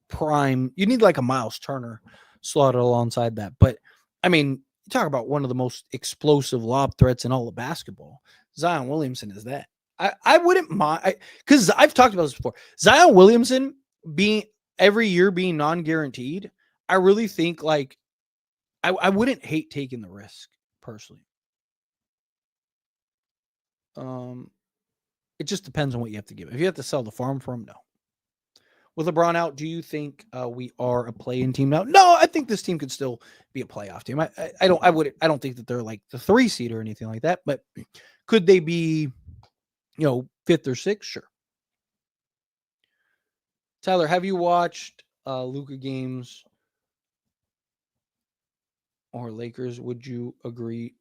[SPEAKER 1] prime. You need like a Miles Turner slotted alongside that. But you talk about one of the most explosive lob threats in all of basketball. Zion Williamson is that. I wouldn't mind, because I've talked about this before. Zion Williamson being every year being non-guaranteed, I really think I wouldn't hate taking the risk, personally. It just depends on what you have to give. If you have to sell the farm for him, no. With LeBron out, do you think we are a play-in team now? No, I think this team could still be a playoff team. I don't think that they're like the 3 seed or anything like that, but could they be, 5th or 6th? Sure. Tyler, have you watched Luka games or Lakers? Would you agree?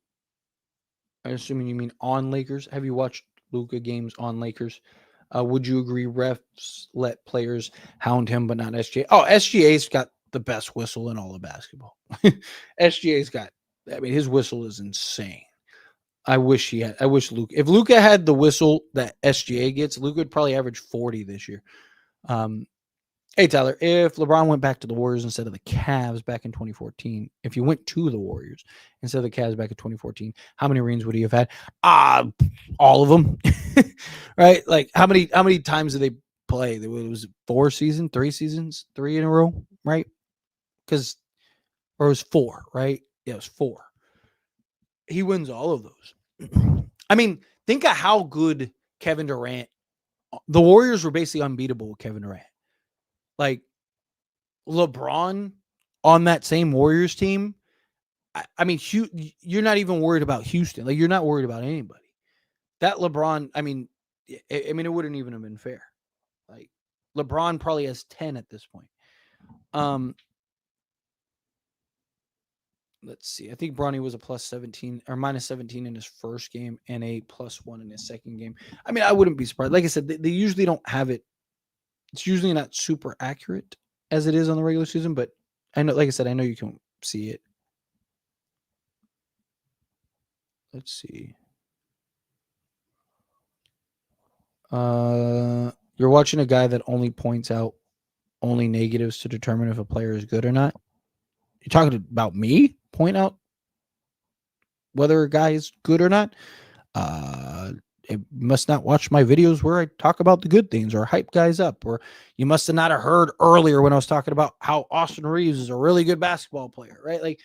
[SPEAKER 1] I'm assuming you mean on Lakers. Have you watched Luka games on Lakers? Would you agree refs let players hound him, but not SGA? Oh, SGA's got the best whistle in all of basketball. SGA's got, I mean, his whistle is insane. I wish Luka, if Luka had the whistle that SGA gets, Luka would probably average 40 this year. Hey, Tyler, if LeBron went back to the Warriors instead of the Cavs back in 2014, if you went to the Warriors instead of the Cavs back in 2014, how many rings would he have had? All of them. Right? Like how many times did they play? It was 3 seasons, 3 in a row, right? Or it was 4, right? Yeah, it was 4. He wins all of those. I mean, think of how good Kevin Durant. The Warriors were basically unbeatable with Kevin Durant. Like LeBron on that same Warriors team. I mean, you're not even worried about Houston. Like you're not worried about anybody. That LeBron, I mean, it wouldn't even have been fair. Like LeBron probably has 10 at this point. Let's see. I think Bronny was a plus 17 or minus 17 in his first game and a plus 1 in his second game. I mean, I wouldn't be surprised. Like I said, they usually don't have it. It's usually not super accurate as it is on the regular season, but I know, like I said, I know you can see it. Let's see. You're watching a guy that only points out only negatives to determine if a player is good or not. You're talking about me? Point out whether a guy is good or not? It must not watch my videos where I talk about the good things or hype guys up, or you must have not have heard earlier when I was talking about how Austin Reeves is a really good basketball player, right? Like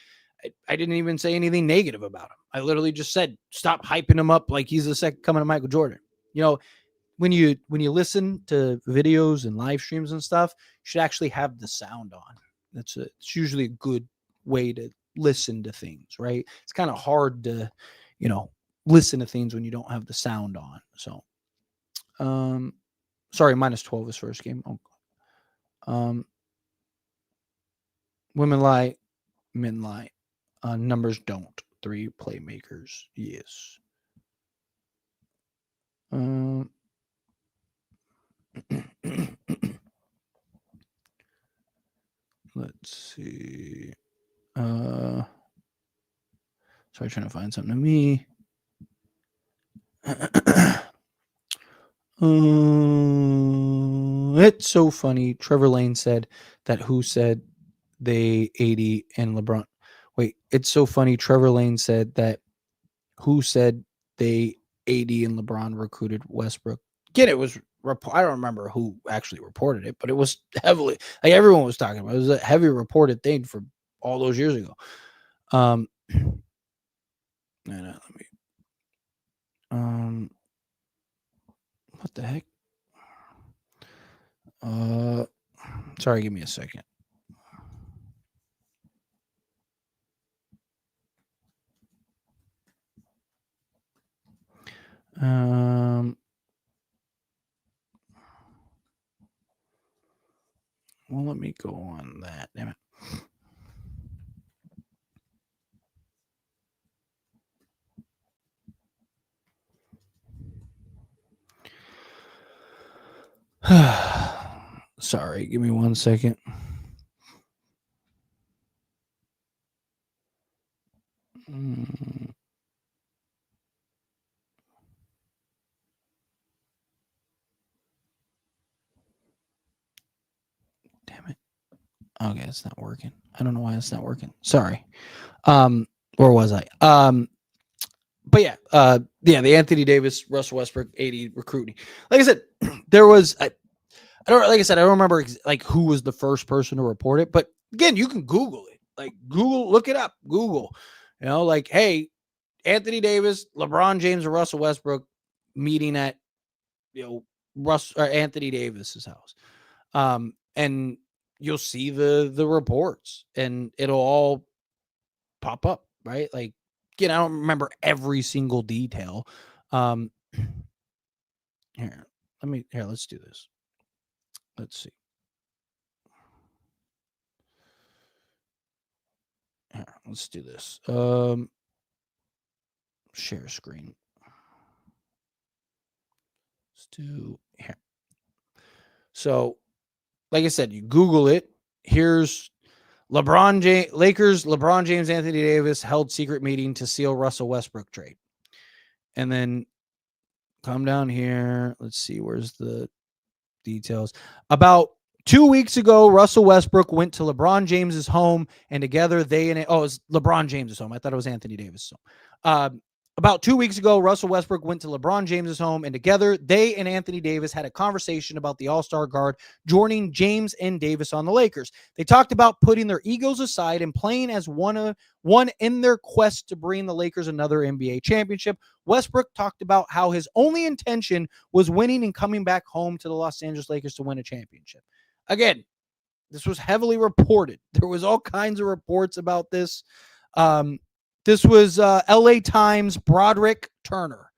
[SPEAKER 1] I didn't even say anything negative about him. I literally just said, stop hyping him up like he's the second coming of Michael Jordan. You know, when you listen to videos and live streams and stuff, you should actually have the sound on. It's usually a good way to listen to things, right? It's kind of hard to, listen to things when you don't have the sound on. So, sorry, minus 12 his first game. Women lie, men lie. Numbers don't. 3 playmakers. Yes. Let's see. Sorry, trying to find something to me. It's so funny. Trevor Lane said that who said they 80 and LeBron. Wait, it's so funny. Trevor Lane said that who said they 80 and LeBron recruited Westbrook. Again, it was I don't remember who actually reported it, but it was heavily, like everyone was talking about it. It was a heavy reported thing for all those years ago. What the heck? Sorry, give me a second. Well, let me go on that. Damn it. Sorry, give me 1 second. Damn it. Okay, it's not working. I don't know why it's not working. Sorry. Where was I? But yeah, the Anthony Davis, Russell Westbrook 80 recruiting. Like I said, there was I don't remember like who was the first person to report it, but again, you can Google it. Like Google, look it up. Google, like, hey, Anthony Davis, LeBron James, and Russell Westbrook meeting at Russ or Anthony Davis's house. And you'll see the reports and it'll all pop up, right? Like, again, I don't remember every single detail. Let's do this. Let's see. let's do this. Share screen. Let's do here. So, like I said, you Google it. Here's LeBron James, Lakers, LeBron James, Anthony Davis held secret meeting to seal Russell Westbrook trade. And then come down here. Let's see, where's the details? About 2 weeks ago, Russell Westbrook went to LeBron James's home, and together it was LeBron James's home. I thought it was Anthony Davis's home. About 2 weeks ago, Russell Westbrook went to LeBron James's home, and together they and Anthony Davis had a conversation about the All-Star guard joining James and Davis on the Lakers. They talked about putting their egos aside and playing as one in their quest to bring the Lakers another NBA championship. Westbrook talked about how his only intention was winning and coming back home to the Los Angeles Lakers to win a championship. Again, this was heavily reported. There was all kinds of reports about this. This was LA Times, Broderick Turner.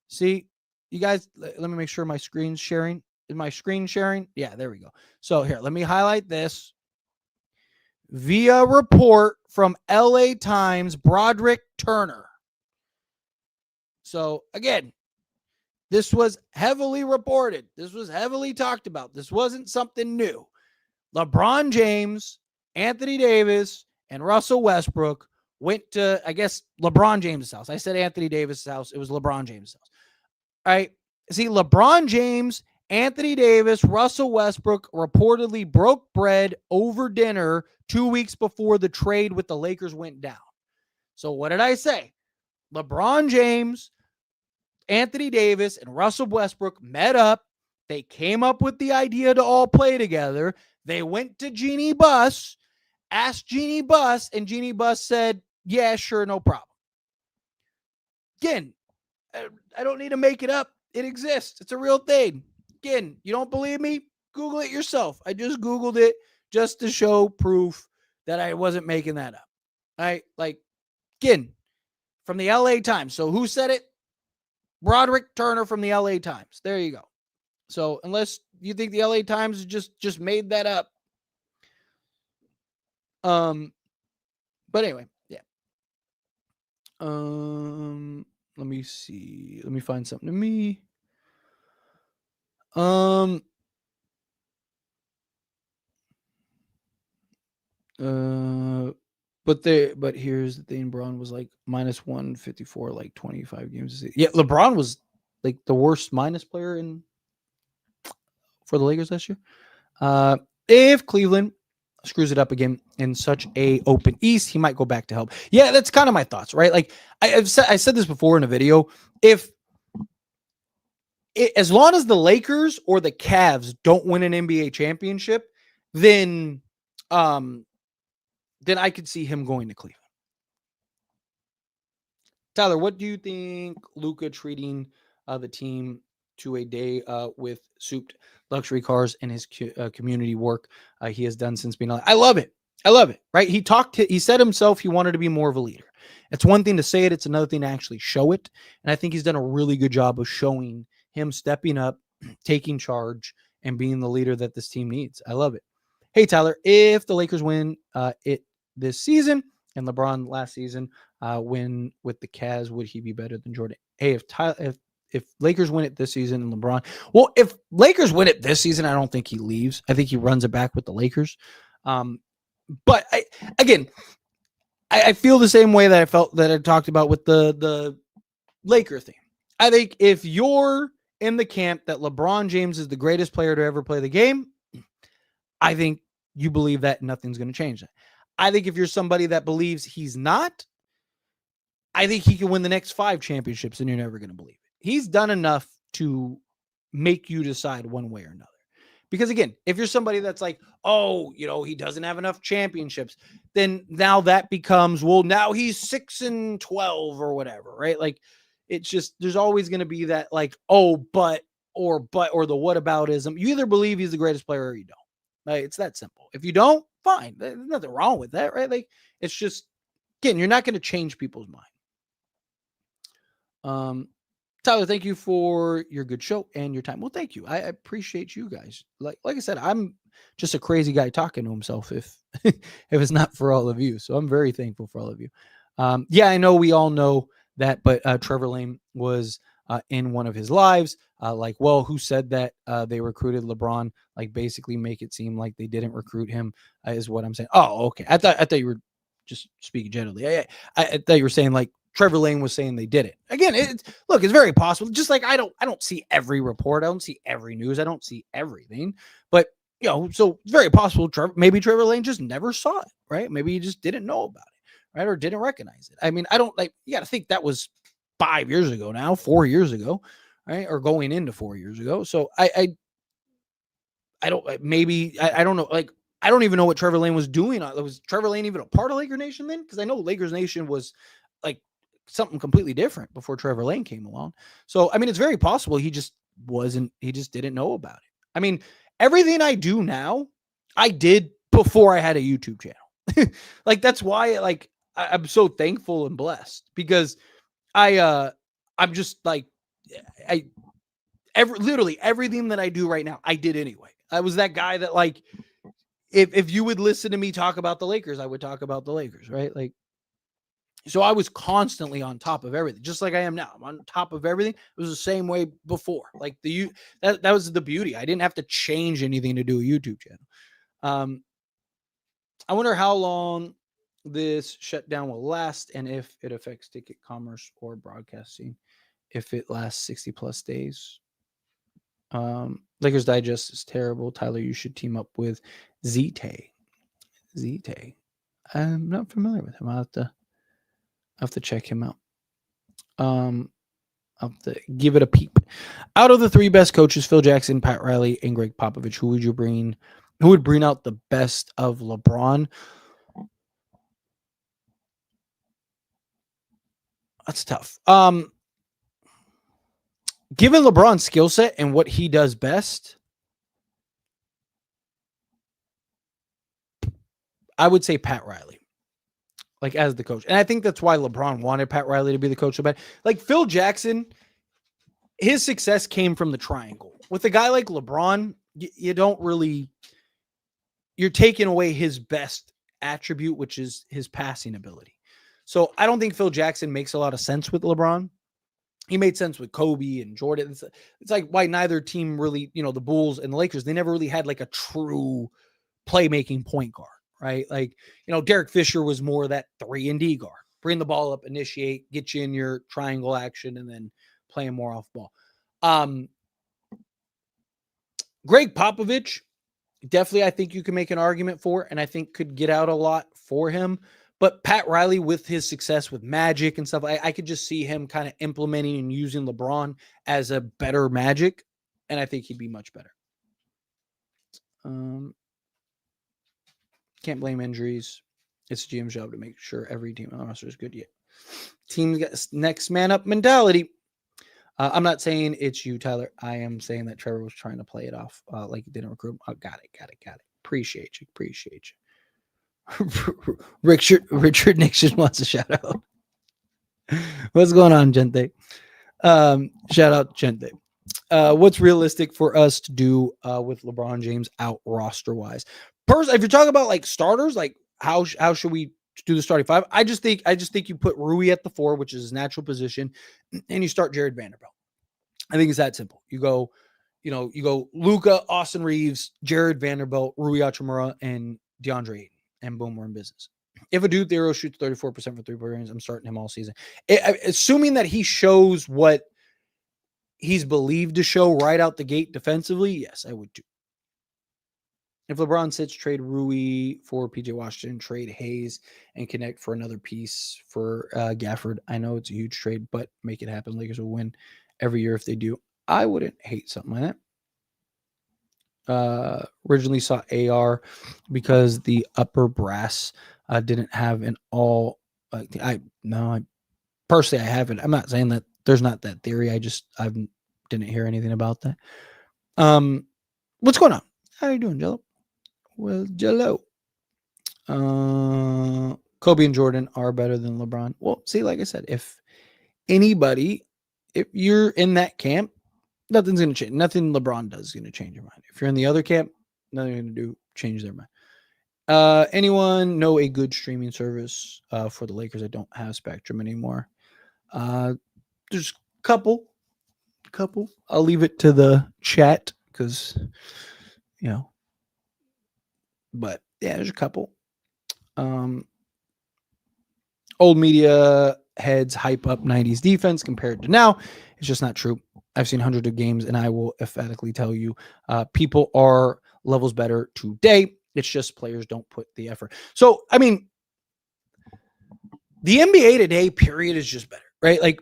[SPEAKER 1] See, you guys, let me make sure my screen's sharing. Is my screen sharing? Yeah, there we go. So here, let me highlight this. Via report from LA Times, Broderick Turner. So again, this was heavily reported. This was heavily talked about. This wasn't something new. LeBron James, Anthony Davis, and Russell Westbrook went to, I guess, LeBron James' house. I said Anthony Davis' house. It was LeBron James' house. All right. See, LeBron James, Anthony Davis, Russell Westbrook reportedly broke bread over dinner 2 weeks before the trade with the Lakers went down. So what did I say? LeBron James, Anthony Davis, and Russell Westbrook met up. They came up with the idea to all play together. They went to Jeannie Buss, asked Jeannie Buss, and Jeannie Buss said, yeah, sure, no problem. Again, I don't need to make it up. It exists. It's a real thing. Again, you don't believe me? Google it yourself. I just Googled it just to show proof that I wasn't making that up. All right? Like, again, from the LA Times. So who said it? Broderick Turner from the LA Times. There you go. So unless you think the LA Times just made that up. But anyway, yeah. Let me see. Let me find something to me. But here's the thing. LeBron was like minus 154, like 25 games. Yeah, LeBron was like the worst minus player for the Lakers this year. If Cleveland screws it up again in such a open East, he might go back to help. Yeah, that's kind of my thoughts, right? Like I said this before in a video. As long as the Lakers or the Cavs don't win an NBA championship, then I could see him going to Cleveland. Tyler, what do you think Luka treating the team to a day with souped luxury cars and his community work he has done since being alive? I love it. I love it, right? He said himself he wanted to be more of a leader. It's one thing to say it. It's another thing to actually show it. And I think he's done a really good job of showing him stepping up, taking charge, and being the leader that this team needs. I love it. Hey, Tyler, if the Lakers win it this season and LeBron last season win with the Cavs, would he be better than Jordan? Hey, if Lakers win it this season and LeBron, well, if Lakers win it this season, I don't think he leaves. I think he runs it back with the Lakers. But I feel the same way that I felt that I talked about with the Laker thing. I think if you're in the camp that LeBron James is the greatest player to ever play the game, I think you believe that nothing's going to change that. I think if you're somebody that believes he's not, I think he can win the next 5 championships and you're never going to believe it. He's done enough to make you decide one way or another. Because again, if you're somebody that's like, oh, he doesn't have enough championships, then now that becomes, well, now he's 6-12 or whatever, right? Like, it's just, there's always going to be that like, oh, but or the whataboutism. You either believe he's the greatest player or you don't. Like, it's that simple. If you don't, fine. There's nothing wrong with that, right? Like, it's just, again, you're not going to change people's mind. Tyler, thank you for your good show and your time. Well, thank you. I appreciate you guys. Like I said, I'm just a crazy guy talking to himself if if it's not for all of you. So I'm very thankful for all of you. Yeah, I know we all know that, but Trevor Lane was in one of his lives. Like, well, who said that they recruited LeBron? Like, basically make it seem like they didn't recruit him is what I'm saying. Oh, okay. I thought you were just speaking generally. I thought you were saying like Trevor Lane was saying they did it. Again, look, it's very possible. Just like I don't see every report, I don't see every news, I don't see everything. But so it's very possible maybe Trevor Lane just never saw it, right? Maybe he just didn't know about it, right? Or didn't recognize it. I mean, I don't like you got to think that was 5 years ago now, 4 years ago, right? Or going into 4 years ago. So I don't maybe I don't know. Like I don't even know what Trevor Lane was doing. Was Trevor Lane even a part of Laker Nation then? Because I know Lakers Nation was like something completely different before Trevor Lane came along. So I mean, it's very possible he just wasn't. He just didn't know about it. I mean, everything I do now, I did before I had a YouTube channel. Like that's why like I'm so thankful and blessed because I'm just like I literally everything that I do right now, I did anyway. I was that guy that like if you would listen to me talk about the Lakers, I would talk about the Lakers, right? Like so I was constantly on top of everything, just like I am now. I'm on top of everything. It was the same way before. Like that was the beauty. I didn't have to change anything to do a YouTube channel. I wonder how long this shutdown will last and if it affects ticket commerce or broadcasting. If it lasts 60 plus days. Lakers Digest is terrible. Tyler, you should team up with Zete. Zete. I'm not familiar with him. I'll have to check him out. I'll have to give it a peep. Out of the three best coaches, Phil Jackson, Pat Riley, and Greg Popovich, who would you bring? Who would bring out the best of LeBron? That's tough. Given LeBron's skill set and what he does best, I would say Pat Riley, like as the coach. And I think that's why LeBron wanted Pat Riley to be the coach. Like Phil Jackson, his success came from the triangle. With a guy like LeBron, you don't really, you're taking away his best attribute, which is his passing ability. So I don't think Phil Jackson makes a lot of sense with LeBron. He made sense with Kobe and Jordan. It's like why neither team really, the Bulls and the Lakers, they never really had like a true playmaking point guard, right? Like, Derek Fisher was more that 3-and-D guard. Bring the ball up, initiate, get you in your triangle action, and then playing more off ball. Greg Popovich, definitely I think you can make an argument for, and I think could get out a lot for him. But Pat Riley, with his success with Magic and stuff, I could just see him kind of implementing and using LeBron as a better Magic, and I think he'd be much better. Can't blame injuries. It's a GM's job to make sure every team on the roster is good. Yeah. Team's got next man up mentality. I'm not saying it's you, Tyler. I am saying that Trevor was trying to play it off like he didn't recruit. Oh, got it. Appreciate you. Richard Nixon wants a shout out. What's going on, Gente? Shout out, Gente. What's realistic for us to do with LeBron James out roster wise? First, if you're talking about like starters, like how should we do the starting five? I just think you put Rui at the 4, which is his natural position, and you start Jared Vanderbilt. I think it's that simple. You go Luka, Austin Reeves, Jared Vanderbilt, Rui Hachimura, and DeAndre Ayton, and boom, we're in business. If a dude Theros shoots 34% for 3-point range, I'm starting him all season. Assuming that he shows what he's believed to show right out the gate defensively, yes, I would too. If LeBron sits, trade Rui for PJ Washington, trade Hayes, and connect for another piece for Gafford. I know it's a huge trade, but make it happen. Lakers will win every year if they do. I wouldn't hate something like that. Originally saw AR because the upper brass didn't have an all. I personally I haven't. I'm not saying that there's not that theory. I didn't hear anything about that. What's going on? How are you doing, Jello? Well, Jello. Kobe and Jordan are better than LeBron. Well, see, like I said, if anybody if you're in that camp, nothing's going to change. Nothing LeBron does is going to change your mind. If you're in the other camp, nothing going to do change their mind. Anyone know a good streaming service for the Lakers? I don't have Spectrum anymore. There's a couple. I'll leave it to the chat because, but yeah, there's a couple. Old media heads hype up 90s defense compared to now. It's just not true. I've seen hundreds of games, and I will emphatically tell you, people are levels better today. It's just players don't put the effort. So, I mean, the NBA today, period, is just better, right? Like,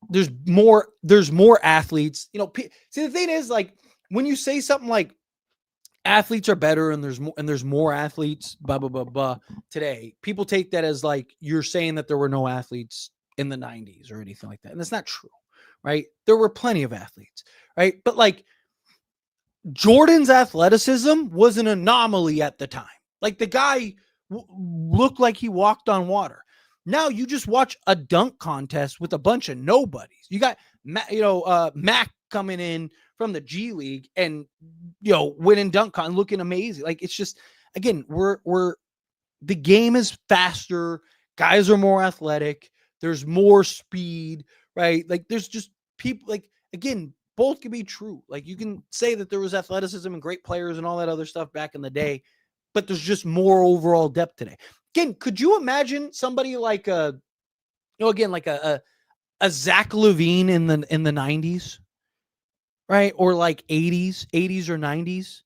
[SPEAKER 1] there's more athletes. See, the thing is, like, when you say something like athletes are better and there's more athletes, blah, blah, blah, blah, today, people take that as like you're saying that there were no athletes in the 90s or anything like that. And that's not true, right? There were plenty of athletes, right? But like Jordan's athleticism was an anomaly at the time. Like the guy looked like he walked on water. Now you just watch a dunk contest with a bunch of nobodies. You got, Mac coming in from the G League and, winning dunk con, looking amazing. Like, it's just, again, the game is faster. Guys are more athletic. There's more speed, right? Like, there's just people, like, again, both can be true. Like, you can say that there was athleticism and great players and all that other stuff back in the day, but there's just more overall depth today. Again, could you imagine somebody like a Zach LaVine in the 90s, right? Or like 80s or 90s,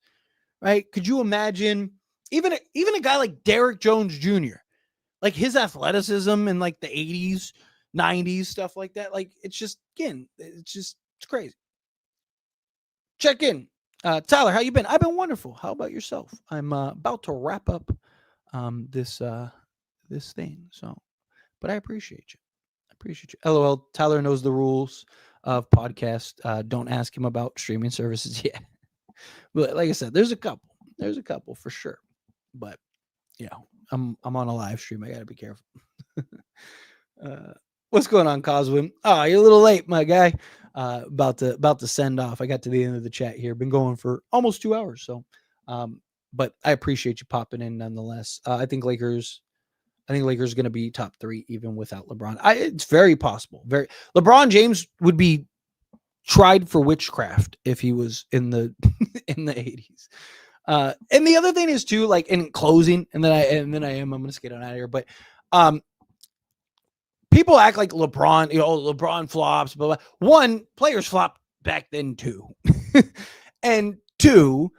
[SPEAKER 1] right? Could you imagine even a guy like Derrick Jones Jr., like his athleticism in like the 80s, 90s, stuff like that? Like, it's just, again, it's crazy. Check in. Tyler, how you been? I've been wonderful. How about yourself? I'm about to wrap up this thing. So, but I appreciate you. LOL. Tyler knows the rules of podcast. Don't ask him about streaming services yet. But like I said, there's a couple for sure. But I'm on a live stream. I got to be careful. What's going on, Coswin? Oh, you're a little late, my guy. About to send off. I got to the end of the chat here. Been going for almost 2 hours. So, but I appreciate you popping in nonetheless. I think Lakers are going to be top 3 even without LeBron. It's very possible. LeBron James would be tried for witchcraft if he was in the in the 80s. And the other thing is too, like in closing, I'm going to skate on out of here. But people act like LeBron, LeBron flops, blah, blah. One, players flopped back then too. And two,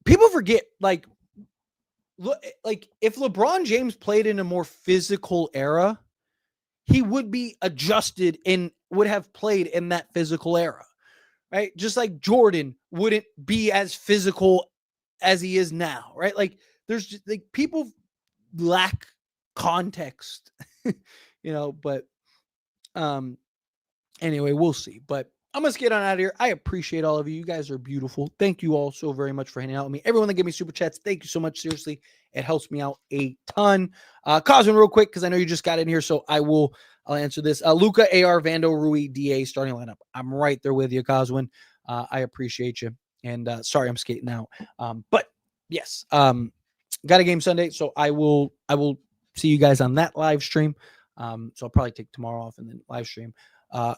[SPEAKER 1] people forget, like if LeBron James played in a more physical era, he would be adjusted and would have played in that physical era, right? Just like Jordan wouldn't be as physical as he is now, right? Like, there's just, like, people lack context, but anyway, we'll see. But I'm going to get on out of here. I appreciate all of you. You guys are beautiful. Thank you all so very much for hanging out with me. Everyone that gave me super chats, thank you so much. Seriously, it helps me out a ton. Cosmin, real quick, because I know you just got in here, so I'll answer this. Luca, AR, Vando, Rui, DA starting lineup. I'm right there with you, Coswin. I appreciate you. And sorry I'm skating out. But yes, got a game Sunday, so I will see you guys on that live stream. So I'll probably take tomorrow off and then live stream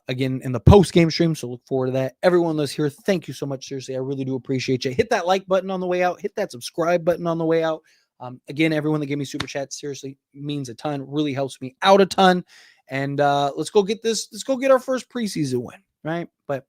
[SPEAKER 1] again in the post-game stream. So look forward to that. Everyone that's here, thank you so much. Seriously, I really do appreciate you. Hit that like button on the way out. Hit that subscribe button on the way out. Again, everyone that gave me super chats, seriously means a ton. Really helps me out a ton. And let's go get our first preseason win, right? But